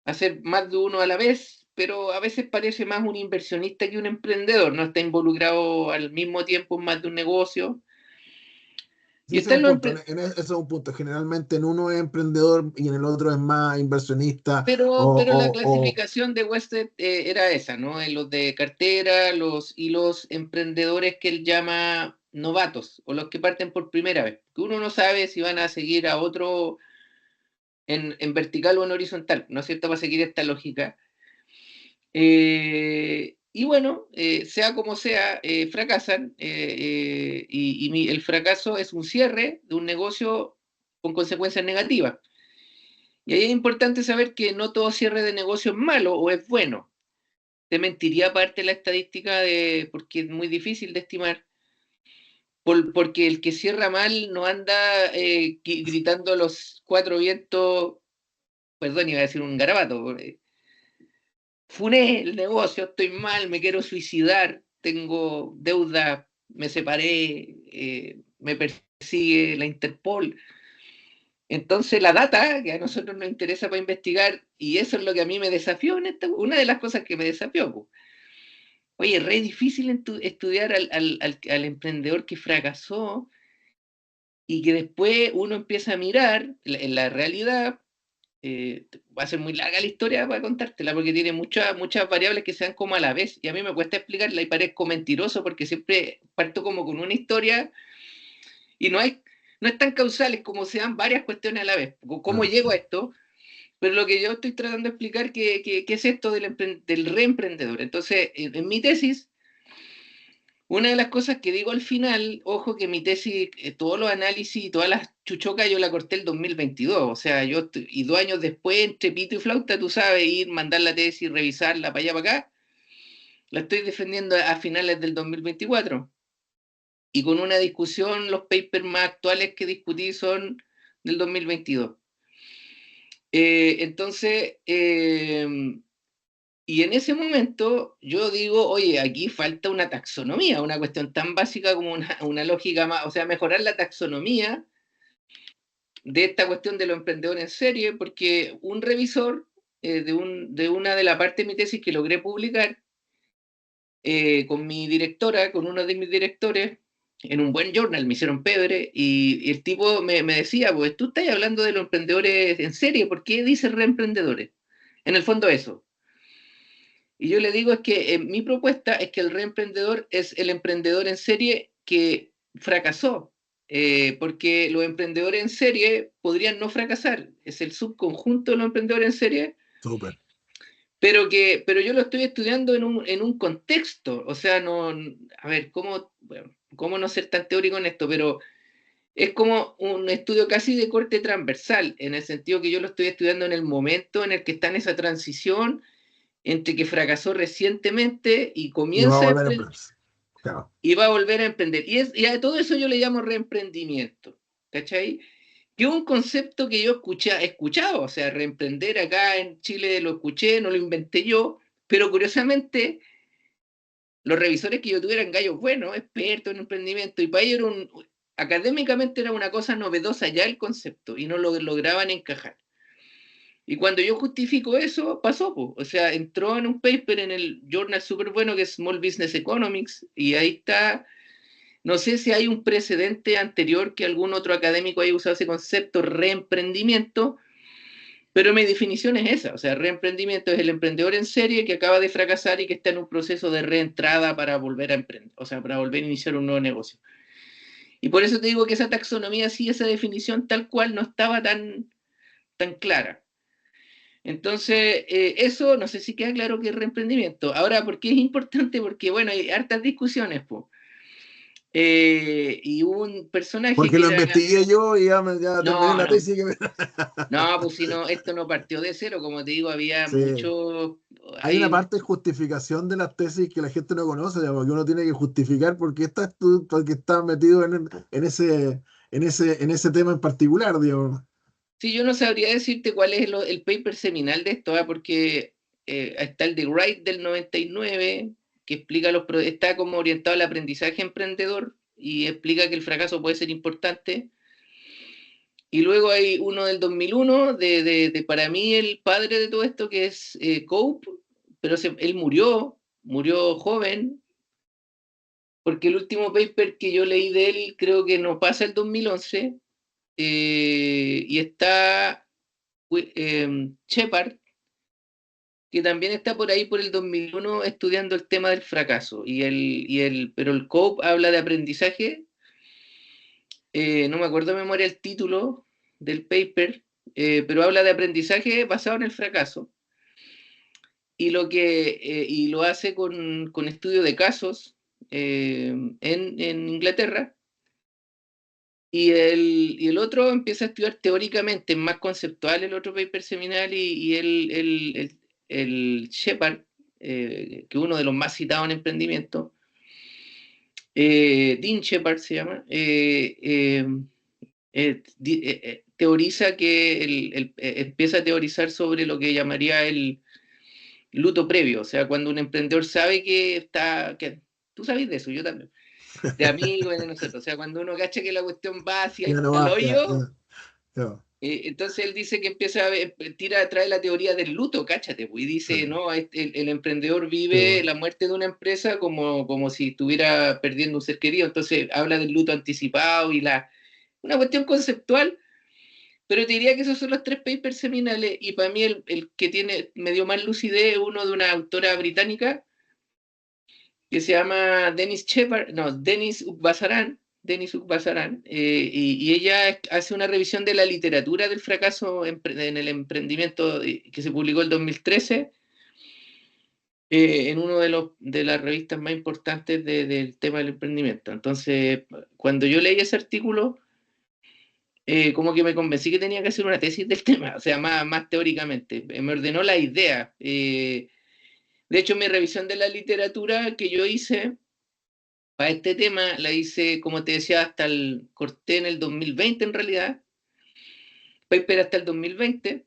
hacer más de uno a la vez, pero a veces parece más un inversionista que un emprendedor, no está involucrado al mismo tiempo en más de un negocio. Sí, Y ese es están un los punto. Ese es un punto. Generalmente en uno es emprendedor y en el otro es más inversionista pero la o clasificación de Wested era esa, ¿no? En los de cartera, los emprendedores que él llama novatos, o los que parten por primera vez, que uno no sabe si van a seguir a otro en vertical o en horizontal, ¿no es cierto? Para seguir esta lógica. Y bueno, sea como sea, fracasan, y el fracaso es un cierre de un negocio con consecuencias negativas. Y ahí es importante saber que no todo cierre de negocio es malo o es bueno. Te mentiría aparte la estadística porque es muy difícil de estimar, porque el que cierra mal no anda gritando a los cuatro vientos, perdón, iba a decir un garabato, funé el negocio, estoy mal, me quiero suicidar, tengo deuda, me separé, me persigue la Interpol. Entonces la data que a nosotros nos interesa para investigar, y eso es lo que a mí me desafió una de las cosas que me desafió. Po. Oye, es re difícil estudiar al emprendedor que fracasó y que después uno empieza a mirar en la realidad. Va a ser muy larga la historia para contártela porque tiene muchas variables que se dan como a la vez y a mí me cuesta explicarla y parezco mentiroso porque siempre parto como con una historia y no es tan causal, es como se dan varias cuestiones a la vez. ¿Cómo ah, llego a esto? Pero lo que yo estoy tratando de explicar que es esto del reemprendedor. Entonces, en mi tesis, una de las cosas que digo al final, ojo que mi tesis, todos los análisis y todas las chuchocas yo la corté el 2022, o sea, y 2 años después, entre pito y flauta, tú sabes, ir, mandar la tesis, revisarla para allá, para acá, la estoy defendiendo a finales del 2024. Y con una discusión, los papers más actuales que discutí son del 2022. Entonces, Y en ese momento yo digo, oye, aquí falta una taxonomía, una cuestión tan básica como una lógica más, o sea, mejorar la taxonomía de esta cuestión de los emprendedores en serie, porque un revisor de una de la parte de mi tesis que logré publicar con mi directora, con uno de mis directores, en un buen journal, me hicieron pebre, y el tipo me decía, pues tú estás hablando de los emprendedores en serie, ¿por qué dices reemprendedores? En el fondo eso. Y yo le digo es que mi propuesta es que el reemprendedor es el emprendedor en serie que fracasó, porque los emprendedores en serie podrían no fracasar, es el subconjunto de los emprendedores en serie, Súper. pero yo lo estoy estudiando en un contexto, o sea, no, a ver, bueno, cómo no ser tan teórico en esto, pero es como un estudio casi de corte transversal, en el sentido que yo lo estoy estudiando en el momento en el que está en esa transición entre que fracasó recientemente y Y va a comienza a volver a emprender emprender. Claro. y va a volver a emprender. Y a todo eso yo le llamo reemprendimiento, ¿cachai? Que es un concepto que yo he escuchado, o sea, reemprender acá en Chile lo escuché, no lo inventé yo, pero curiosamente los revisores que yo tuviera eran gallos buenos, expertos en emprendimiento, y para ellos académicamente era una cosa novedosa ya el concepto, y no lo lograban encajar. Y cuando yo justifico eso, pasó, po. O sea, entró en un paper en el journal súper bueno que es Small Business Economics, y ahí está. No sé si hay un precedente anterior que algún otro académico haya usado ese concepto, reemprendimiento, pero mi definición es esa. O sea, reemprendimiento es el emprendedor en serie que acaba de fracasar y que está en un proceso de reentrada para volver a emprender, o sea, para volver a iniciar un nuevo negocio. Y por eso te digo que esa taxonomía, sí, esa definición tal cual no estaba tan clara. Entonces, eso no sé si queda claro que es reemprendimiento. Ahora, ¿por qué es importante? Porque, bueno, hay hartas discusiones, pues. Y hubo un personaje Porque que lo era. investigué yo y ya terminé No, la no, tesis. no, pues si no, esto no partió de cero, como te digo, había Sí. mucho. Hay una Hay, parte de justificación de las tesis que la gente no conoce, digamos, que uno tiene que justificar porque está metido en ese tema en particular, digamos. sí, yo no sabría decirte cuál es el paper seminal de esto, porque está el de Wright del 99, que explica está como orientado al aprendizaje emprendedor y explica que el fracaso puede ser importante. Y luego hay uno del 2001, para mí el padre de todo esto, que es Cope, pero él murió joven, porque el último paper que yo leí de él creo que no pasa el 2011, y está Shepard, que también está por ahí por el 2001 estudiando el tema del fracaso, pero el Cope habla de aprendizaje. No me acuerdo de memoria el título del paper, pero habla de aprendizaje basado en el fracaso. Y lo hace con estudio de casos en Inglaterra. Y el otro empieza a estudiar teóricamente, es más conceptual el otro paper seminal, y el Shepard, que es uno de los más citados en emprendimiento, Dean Shepard se llama, teoriza empieza a teorizar sobre lo que llamaría el luto previo, o sea, cuando un emprendedor sabe tú sabes de eso, yo también, de amigos, de nosotros, o sea, cuando uno cacha que la cuestión va hacia Ya no al va, ya, hoyo, ya. entonces él dice que empieza trae la teoría del luto, cáchate, pues, y Sí, dice, no, el emprendedor sí, vive la muerte de una empresa como si estuviera perdiendo un ser querido, entonces habla del luto anticipado una cuestión conceptual, pero te diría que esos son los tres papers seminales, y para mí el que me dio más lucidez es uno de una autora británica que se llama Dennis Shepard, no, Dennis Ukbasaran, y ella hace una revisión de la literatura del fracaso en el emprendimiento, que se publicó el 2013, en uno de las revistas más importantes del tema del emprendimiento. Entonces, cuando yo leí ese artículo, como que me convencí que tenía que hacer una tesis del tema, o sea, más teóricamente. Me ordenó la idea. De hecho, mi revisión de la literatura que yo hice para este tema la hice, como te decía, corté en el 2020 en realidad, paper hasta el 2020,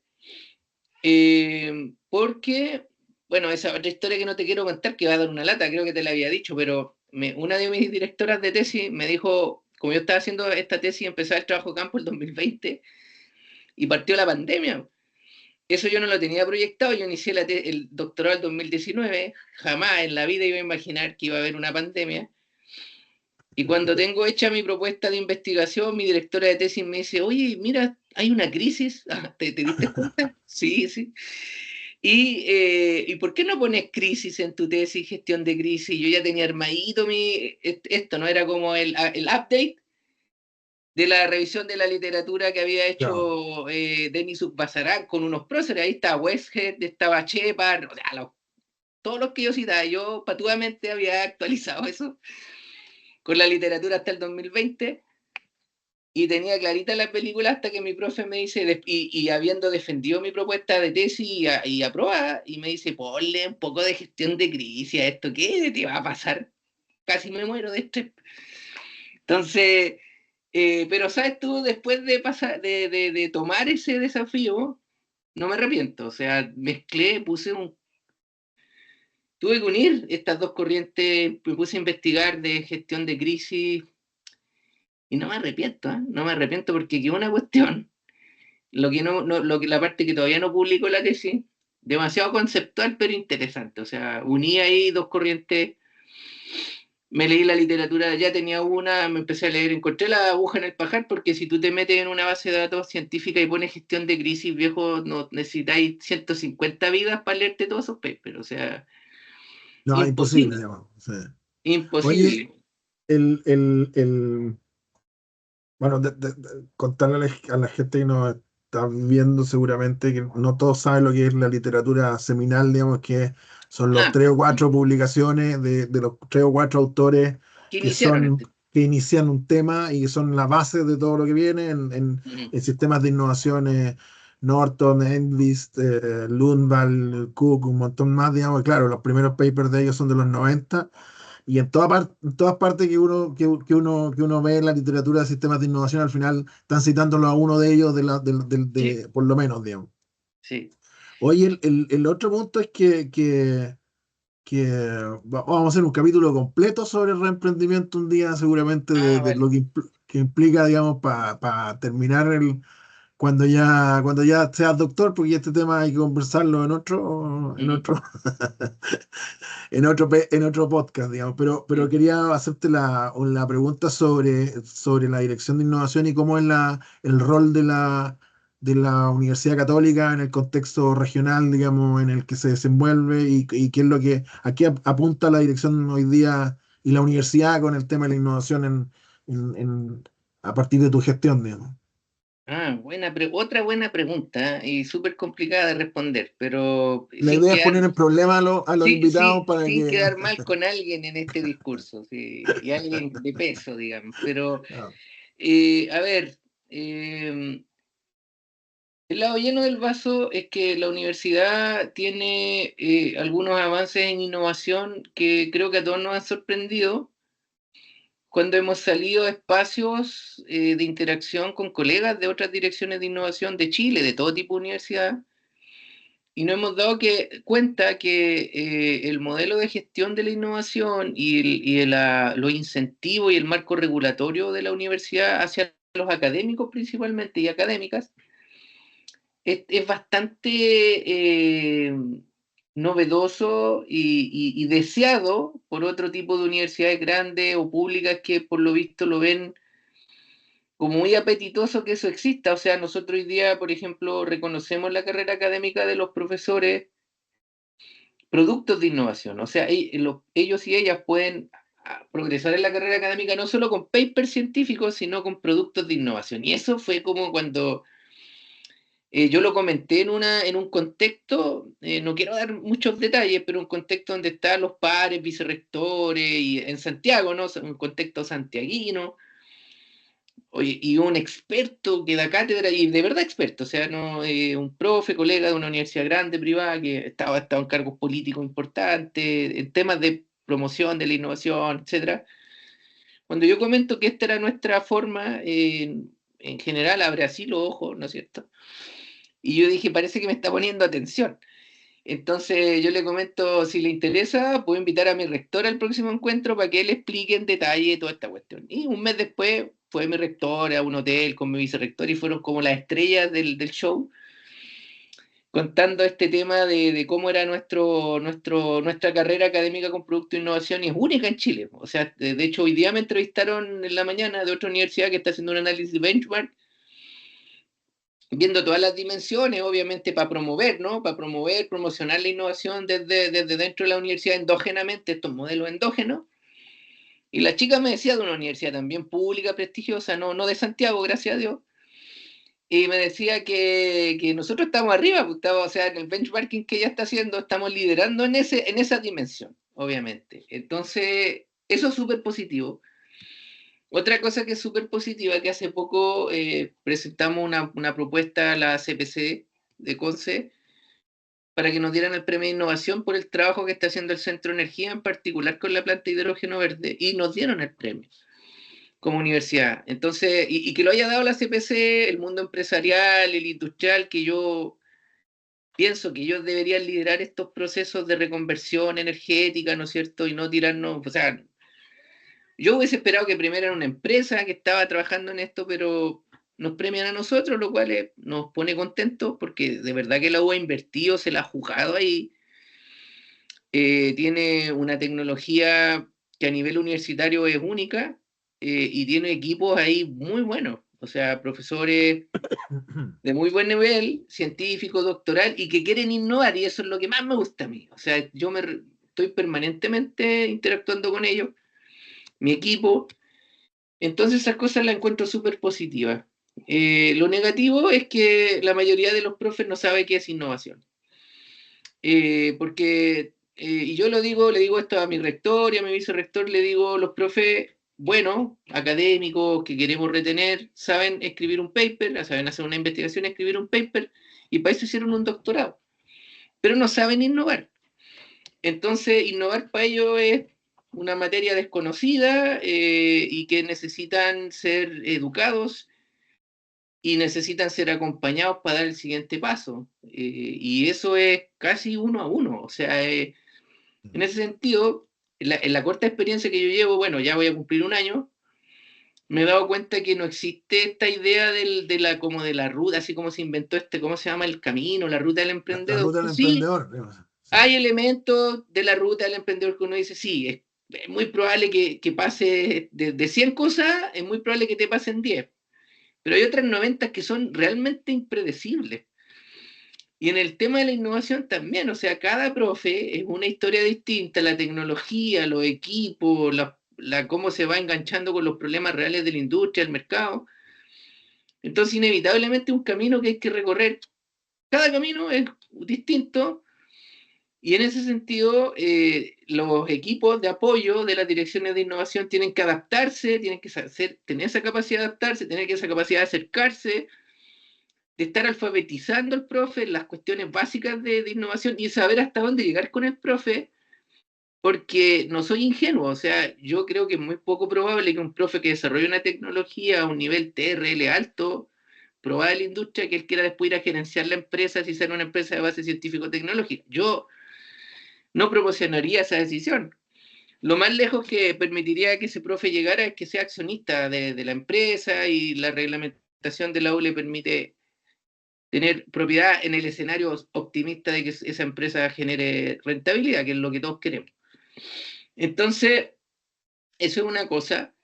porque bueno, esa otra historia que no te quiero contar, que va a dar una lata, creo que te la había dicho, pero una de mis directoras de tesis me dijo, como yo estaba haciendo esta tesis y empezaba el trabajo campo el 2020 y partió la pandemia. Eso yo no lo tenía proyectado, yo inicié el doctorado el 2019, jamás en la vida iba a imaginar que iba a haber una pandemia. Y cuando tengo hecha mi propuesta de investigación, mi directora de tesis me dice, oye, mira, hay una crisis. ¿Te diste cuenta? Sí, sí. ¿Y por qué no pones crisis en tu tesis, gestión de crisis? Yo ya tenía armadito esto, ¿no? Era como el update de la revisión de la literatura que había Claro. hecho Denis Basarán con unos próceres. Ahí estaba Westhead, estaba Shepard, o sea, todos los que yo citaba. Yo patuamente había actualizado eso con la literatura hasta el 2020 y tenía clarita la película hasta que mi profe me dice, y habiendo defendido mi propuesta de tesis y aprobada, y me dice, ponle un poco de gestión de crisis a esto, ¿qué te va a pasar? Casi me muero de estrés. Entonces, pero sabes tú, después de, pasar, de tomar ese desafío, no me arrepiento, o sea, mezclé, tuve que unir estas dos corrientes, me puse a investigar de gestión de crisis y no me arrepiento, ¿eh? No me arrepiento porque quedó una cuestión. Lo que la parte que todavía no publico la tesis, demasiado conceptual pero interesante. O sea, uní ahí dos corrientes, me leí la literatura, ya tenía una, me empecé a leer, encontré la aguja en el pajar, porque si tú te metes en una base de datos científica y pones gestión de crisis, viejo, no necesitáis 150 vidas para leerte todos esos papers. O sea, No, imposible, imposible, digamos. Sí. Oye, imposible. bueno, contarle a la gente que nos está viendo seguramente que no todos saben lo que es la literatura seminal, digamos, que son los Ah, tres o cuatro publicaciones de los tres o cuatro autores que iniciaron este. que inician un tema y que son la base de todo lo que viene Mm, en sistemas de innovación. Norton, Envist, Lundvall, Cook, un montón más, digamos, y claro, los primeros papers de ellos son de los 90 y en todas partes que uno ve en la literatura de sistemas de innovación, al final están citándolo a uno de ellos, sí, por lo menos, digamos. sí. Oye, el otro punto es vamos a hacer un capítulo completo sobre el reemprendimiento un día, seguramente, Ah, de lo vale. que implica, digamos, para terminar cuando ya seas doctor, porque este tema hay que conversarlo en Mm, otro, en otro podcast, digamos, pero mm. quería hacerte la pregunta sobre la dirección de innovación y cómo es el rol de la Universidad Católica en el contexto regional, digamos, en el que se desenvuelve y qué es a qué apunta la dirección hoy día y la universidad con el tema de la innovación en- en- a partir de tu gestión, digamos. Ah, otra buena pregunta, y súper complicada de responder, pero La idea es poner en problema a los sí, invitados sí, para sin que... quedar mal con alguien en este discurso, sí, y alguien de peso, digamos. Pero, Ah, a ver, eh, el lado lleno del vaso es que la universidad tiene algunos avances en innovación que creo que a todos nos han sorprendido cuando hemos salido a espacios de interacción con colegas de otras direcciones de innovación de Chile, de todo tipo de universidad, y nos hemos dado cuenta que el modelo de gestión de la innovación los incentivos y el marco regulatorio de la universidad hacia los académicos principalmente y académicas es bastante novedoso y deseado por otro tipo de universidades grandes o públicas que por lo visto lo ven como muy apetitoso que eso exista. O sea, nosotros hoy día, por ejemplo, reconocemos la carrera académica de los profesores productos de innovación. O sea, ellos y ellas pueden progresar en la carrera académica no solo con papers científicos, sino con productos de innovación. Y eso fue como cuando yo lo comenté en un contexto, no quiero dar muchos detalles, pero un contexto donde están los pares, vicerrectores, y en Santiago, ¿no? Un contexto santiaguino. Oye, y un experto que da cátedra, y de verdad experto, o sea, no un profe, colega de una universidad grande, privada, que estaba en cargos políticos importantes, en temas de promoción de la innovación, etcétera. Cuando yo comento que esta era nuestra forma, en general, abre así los ojos, ¿no es cierto? Y yo dije, parece que me está poniendo atención. Entonces yo le comento, si le interesa, puedo invitar a mi rector al próximo encuentro para que él explique en detalle toda esta cuestión. Y un mes después fue mi rector a un hotel con mi vicerrector y fueron como las estrellas del show, contando este tema de cómo era nuestra carrera académica con producto e innovación, y es única en Chile. O sea, de hecho, hoy día me entrevistaron en la mañana de otra universidad que está haciendo un análisis de benchmark, viendo todas las dimensiones, obviamente para promover, ¿no? Para promover, promocionar la innovación desde dentro de la universidad endógenamente, estos modelos endógenos. Y la chica me decía de una universidad también pública, prestigiosa, no de Santiago, gracias a Dios, y me decía que nosotros estamos arriba, pues estamos, o sea, en el benchmarking que ella está haciendo, estamos liderando en esa dimensión, obviamente. Entonces, eso es súper positivo. Otra cosa que es súper positiva, que hace poco presentamos una propuesta a la CPC de Conce para que nos dieran el premio de innovación por el trabajo que está haciendo el Centro de Energía, en particular con la planta de hidrógeno verde, y nos dieron el premio como universidad. Entonces, y que lo haya dado la CPC, el mundo empresarial, el industrial, que yo pienso que ellos deberían liderar estos procesos de reconversión energética, ¿no es cierto? Y no tirarnos, o sea, yo hubiese esperado que primero era una empresa que estaba trabajando en esto, pero nos premian a nosotros, lo cual nos pone contentos porque de verdad que la U ha invertido, se la ha jugado ahí, tiene una tecnología que a nivel universitario es única, y tiene equipos ahí muy buenos, o sea, profesores de muy buen nivel, científico, doctoral, y que quieren innovar, y eso es lo que más me gusta a mí. O sea, estoy permanentemente interactuando con ellos, mi equipo, entonces esas cosas las encuentro súper positivas. Lo negativo es que la mayoría de los profes no sabe qué es innovación. Y yo lo digo, le digo esto a mi rector y a mi vicerrector, le digo, los profes, bueno, académicos que queremos retener, saben escribir un paper, saben hacer una investigación, escribir un paper, y para eso hicieron un doctorado, pero no saben innovar. Entonces, innovar para ellos es una materia desconocida, y que necesitan ser educados y necesitan ser acompañados para dar el siguiente paso. Y eso es casi uno a uno. O sea, en ese sentido, en la corta experiencia que yo llevo, bueno, ya voy a cumplir un año, me he dado cuenta que no existe esta idea como de la ruta, así como se inventó ¿cómo se llama? El camino, la ruta del La emprendedor. ruta del Sí, emprendedor, digamos. Sí. hay elementos de la ruta del emprendedor que uno dice, sí, es muy probable que pase de 100 cosas, es muy probable que te pasen 10, pero hay otras 90 que son realmente impredecibles. Y en el tema de la innovación también, o sea, cada profe es una historia distinta, la tecnología, los equipos, cómo se va enganchando con los problemas reales de la industria, del mercado. Entonces, inevitablemente un camino que hay que recorrer. Cada camino es distinto, y en ese sentido, los equipos de apoyo de las direcciones de innovación tienen que adaptarse, tienen que tener esa capacidad de adaptarse, tener esa capacidad de acercarse, de estar alfabetizando al profe en las cuestiones básicas de innovación y saber hasta dónde llegar con el profe, porque no soy ingenuo, o sea, yo creo que es muy poco probable que un profe que desarrolle una tecnología a un nivel TRL alto, probada en la industria, que él quiera después ir a gerenciar la empresa si será una empresa de base científico-tecnológica. Yo no proporcionaría esa decisión. Lo más lejos que permitiría que ese profe llegara es que sea accionista de la empresa, y la reglamentación de la U le permite tener propiedad en el escenario optimista de que esa empresa genere rentabilidad, que es lo que todos queremos. Entonces, eso es una cosa.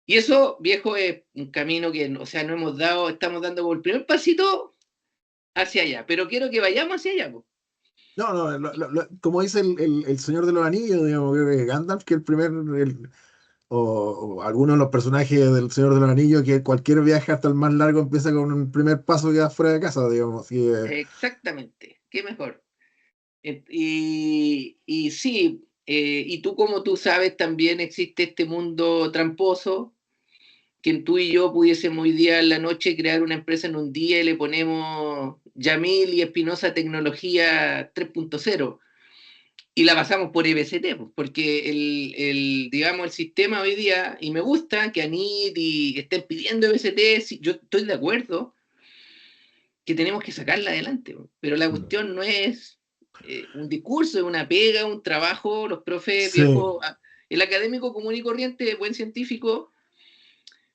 Y eso, viejo, es un camino que, o sea, no hemos dado, estamos dando por el primer pasito hacia allá, pero quiero que vayamos hacia allá. Po. No, no, como dice el Señor de los Anillos, digamos, que Gandalf, que el primer, o algunos de los personajes del Señor de los Anillos, que cualquier viaje hasta el más largo empieza con un primer paso que da fuera de casa, digamos. Exactamente, qué mejor. Y sí, y tú como tú sabes, también existe este mundo tramposo, que tú y yo pudiésemos hoy día en la noche crear una empresa en un día y le ponemos Yamil y Espinosa Tecnología 3.0 y la pasamos por EBCT, pues, porque digamos, el sistema hoy día, y me gusta que ANIT y estén pidiendo EBCT, sí, yo estoy de acuerdo que tenemos que sacarla adelante, pues, pero la Mm. cuestión no es un discurso, es una pega, un trabajo, los profes Sí, viejos, el académico común y corriente, buen científico,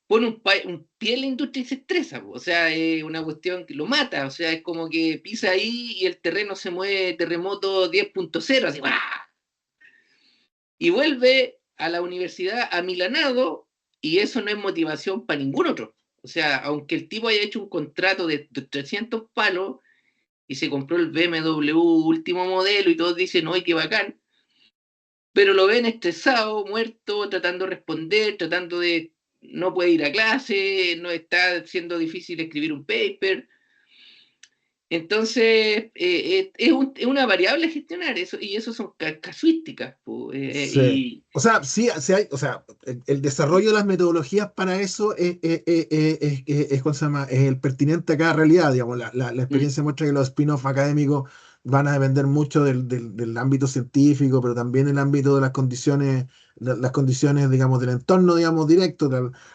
pone un pie en la industria y se estresa, po. O sea, es una cuestión que lo mata, o sea, es como que pisa ahí y el terreno se mueve terremoto 10.0, así, ¡guau! Y vuelve a la universidad amilanado y eso no es motivación para ningún otro. O sea, aunque el tipo haya hecho un contrato de 300 palos y se compró el BMW último modelo y todos dicen, ¡ay, qué bacán! Pero lo ven estresado, muerto, tratando de responder, tratando de... No puede ir a clase, no está siendo difícil escribir un paper. Entonces, es una variable a gestionar eso, y eso son casuísticas. Po, sí. O sea, sí, sí hay, o sea, el desarrollo de las metodologías para eso ¿cómo se llama? Es el pertinente a cada realidad, digamos. La mm. experiencia muestra que los spin-off académicos van a depender mucho del ámbito científico, pero también el ámbito de las condiciones, digamos, del entorno, digamos, directo,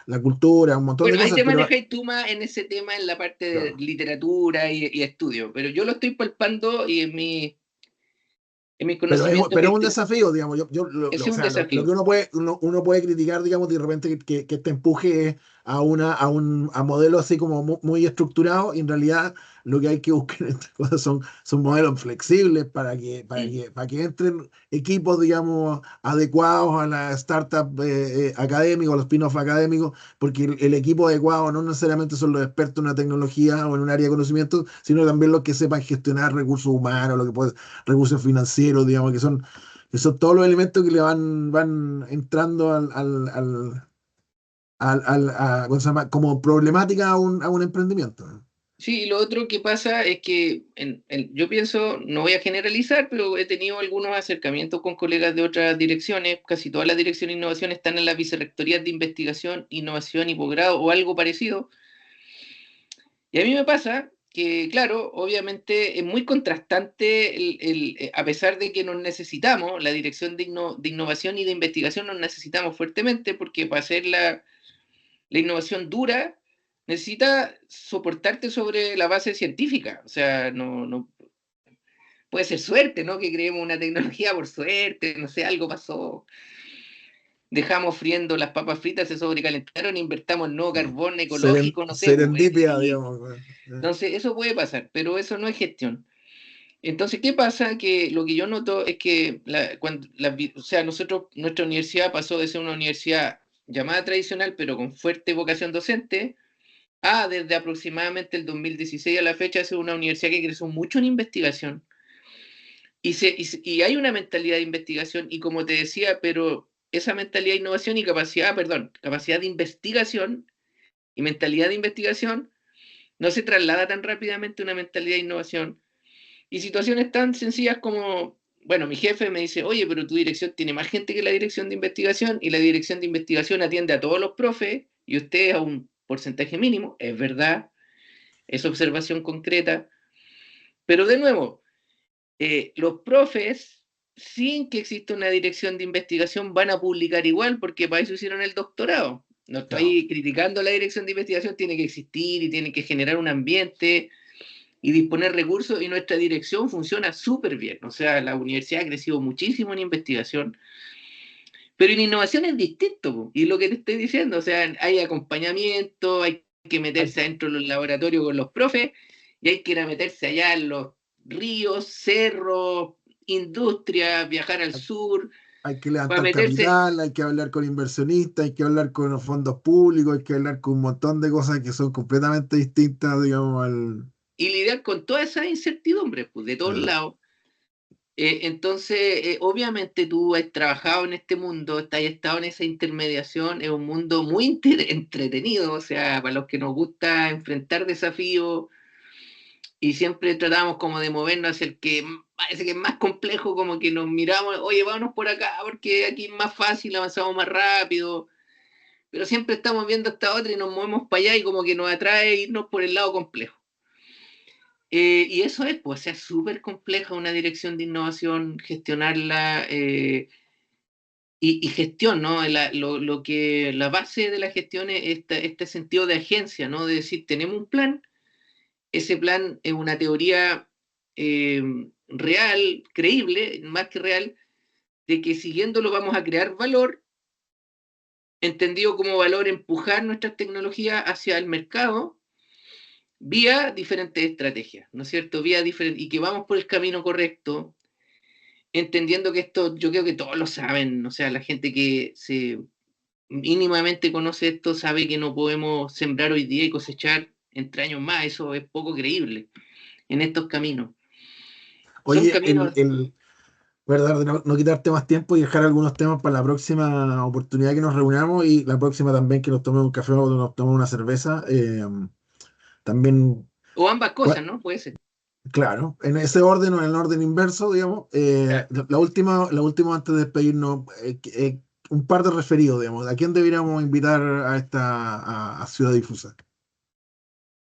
la cultura, un montón de Bueno, ahí cosas, te pero manejáis tú más en ese tema, en la parte de claro. literatura y estudio, pero yo lo estoy palpando y en mis conocimientos Pero es un desafío, digamos. ese O es un sea, lo que desafío. uno puede criticar, digamos, de repente que te empuje a modelos así como muy estructurados, y en realidad lo que hay que buscar en estas cosas son modelos flexibles Mm. para que entren equipos, digamos, adecuados a la startup académica, a los spin-off académicos, porque el equipo adecuado no necesariamente son los expertos en una tecnología o en un área de conocimiento, sino también los que sepan gestionar recursos humanos, lo que puede recursos financieros, digamos, que son todos los elementos que le van entrando ¿cómo se llama? Como problemática a un emprendimiento, ¿no? Sí, y lo otro que pasa es que yo pienso, no voy a generalizar, pero he tenido algunos acercamientos con colegas de otras direcciones, casi todas las direcciones de innovación están en las vicerrectorías de investigación, innovación y posgrado o algo parecido. Y a mí me pasa que, claro, obviamente es muy contrastante, a pesar de que nos necesitamos, la dirección de innovación y de investigación nos necesitamos fuertemente, porque para hacer la innovación dura necesita soportarte sobre la base científica. O sea, no puede ser suerte, ¿no? Que creemos una tecnología por suerte, no sé, algo pasó. Dejamos friendo las papas fritas, se sobrecalentaron, invertamos en nuevo Sí. carbón ecológico, no sé, pues, Serendipia, digamos. entonces eso puede pasar, pero eso no es gestión. Entonces, ¿qué pasa? Que lo que yo noto es que o sea, nuestra universidad pasó de ser una universidad llamada tradicional, pero con fuerte vocación docente, a desde aproximadamente el 2016 a la fecha ser una universidad que creció mucho en investigación. Y hay una mentalidad de investigación, y como te decía, pero esa mentalidad de innovación y capacidad, perdón, capacidad de investigación y mentalidad de investigación no se traslada tan rápidamente a una mentalidad de innovación. Y situaciones tan sencillas como, bueno, mi jefe me dice, oye, pero tu dirección tiene más gente que la dirección de investigación y la dirección de investigación atiende a todos los profes y usted a un porcentaje mínimo. Es verdad, es observación concreta. Pero de nuevo, los profes, sin que exista una dirección de investigación, van a publicar igual porque para eso hicieron el doctorado. No Claro. estoy criticando la dirección de investigación, tiene que existir y tiene que generar un ambiente y disponer recursos, y nuestra dirección funciona súper bien. O sea, la universidad ha crecido muchísimo en investigación, pero en innovación es distinto. Y lo que te estoy diciendo, o sea, hay acompañamiento, hay que Hay, meterse adentro de los laboratorios con los profes y hay que ir a meterse allá en los ríos, cerros, industria, viajar al hay, sur, hay que para levantar meterse capital, hay que hablar con inversionistas, hay que hablar con los fondos públicos, hay que hablar con un montón de cosas que son completamente distintas, digamos, y lidiar con toda esa incertidumbre, pues, de todos eh, lados. Entonces, obviamente tú has trabajado en este mundo, has estado en esa intermediación, es un mundo muy entretenido, o sea, para los que nos gusta enfrentar desafíos y siempre tratamos como de movernos hacia el que parece que es más complejo, como que nos miramos, oye, vámonos por acá porque aquí es más fácil, avanzamos más rápido, pero siempre estamos viendo esta otra y nos movemos para allá y como que nos atrae irnos por el lado complejo. Y eso es, pues, o sea, súper compleja una dirección de innovación, gestionarla. Y gestión, ¿no? La base de la gestión es este sentido de agencia, ¿no? De decir, tenemos un plan, ese plan es una teoría eh, real, creíble, más que real, de que siguiéndolo vamos a crear valor, entendido como valor empujar nuestras tecnologías hacia el mercado vía diferentes estrategias, ¿no es cierto? Y que vamos por el camino correcto, entendiendo que esto, yo creo que todos lo saben, o sea, la gente que se mínimamente conoce esto sabe que no podemos sembrar hoy día y cosechar entre años más, eso es poco creíble en estos caminos. Son Oye, caminos... verdad, de no quitarte más tiempo y dejar algunos temas para la próxima oportunidad que nos reunamos y la próxima también que nos tomemos un café o nos tomemos una cerveza. También, O ambas cua- cosas, ¿no? Puede ser. claro, en ese orden o en el orden inverso, digamos. Claro. La última antes de despedirnos, un par de referidos, digamos. ¿A quién deberíamos invitar a Ciudad Difusa?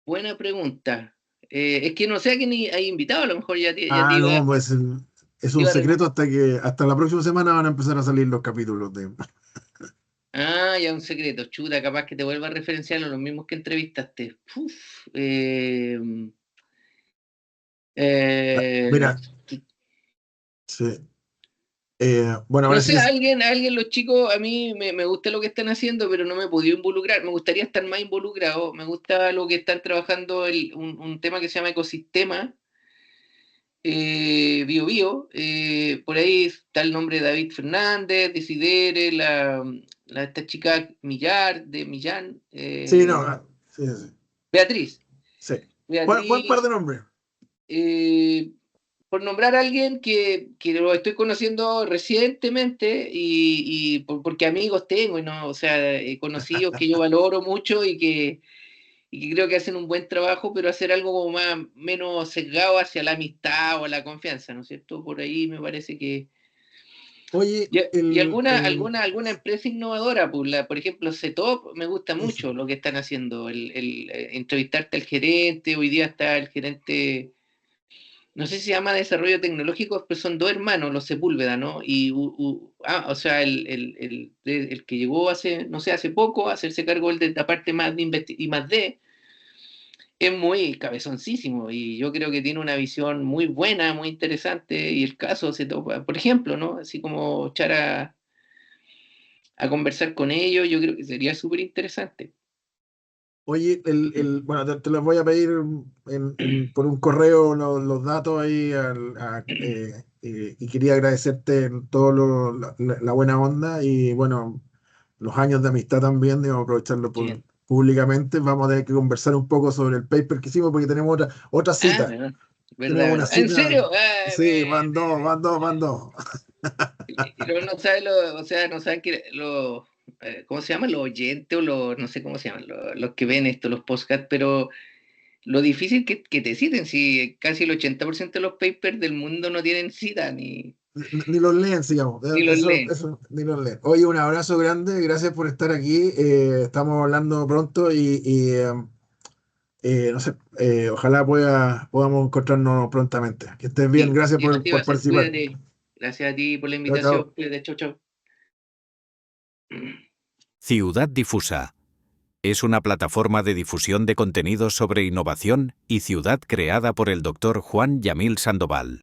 Buena pregunta. Es que no sé a quién hay invitado, a lo mejor ya te Ah, iba, no, pues es te un iba a secreto recomendar. hasta la próxima semana van a empezar a salir los capítulos de. Ah, ya un secreto, chuta, capaz que te vuelva a referenciar a los mismos que entrevistaste. Uf, no, Mira, sí. Bueno, no parece sé, que alguien, los chicos, a mí me gusta lo que están haciendo, pero no me he podido involucrar. Me gustaría estar más involucrado. Me gusta lo que están trabajando, un tema que se llama ecosistema, Bio Bio. Por ahí está el nombre de David Fernández, Desidere, esta chica Millar, de Millán, sí, no, sí, sí, Beatriz. sí. Buen par de Beatriz, nombres. eh, por nombrar a alguien que lo estoy conociendo recientemente porque amigos tengo, y no, o sea, conocidos que yo valoro mucho y que creo que hacen un buen trabajo, pero hacer algo como menos sesgado hacia la amistad o a la confianza, ¿no es cierto? Por ahí me parece que... Oye, Y alguna empresa innovadora, pues por ejemplo, CETOP, me gusta eso. mucho lo que están haciendo, entrevistarte al gerente, hoy día está el gerente, no sé si se llama desarrollo tecnológico, pero son dos hermanos, los Sepúlveda, ¿no? O sea, el que llegó hace, no sé, hace poco a hacerse cargo de la parte más de y más de, es muy cabezoncísimo y yo creo que tiene una visión muy buena, muy interesante y el caso se topa, por ejemplo, ¿no? Así como echar a conversar con ellos, yo creo que sería súper interesante. Oye, bueno, te los voy a pedir por un correo los datos ahí y quería agradecerte todo la buena onda y bueno, los años de amistad también, digo, aprovecharlo Bien. públicamente. Vamos a tener que conversar un poco sobre el paper que hicimos porque tenemos otra Ah, cita. verdad, Tenemos verdad, una verdad. ¿En cita. serio? Ah, Sí, van dos, van dos, van dos. y luego no sabe o sea, no saben que ¿cómo se llaman? Los oyentes o no sé cómo se llaman, los que ven esto, los podcasts, pero lo difícil que te citen, si casi el 80% de los papers del mundo no tienen cita Ni los leen, digamos. ni los leen. Eso, ni los leen. Oye, un abrazo grande, gracias por estar aquí. Estamos hablando pronto y no sé, ojalá podamos encontrarnos prontamente. Que estés bien, Sí, gracias sí, así va por a ser. participar. Cuídate. Gracias a ti por la Chao, invitación. chao. Cuídate, chau, chau. Ciudad Difusa es una plataforma de difusión de contenidos sobre innovación y ciudad creada por el Dr. Juan Yamil Sandoval.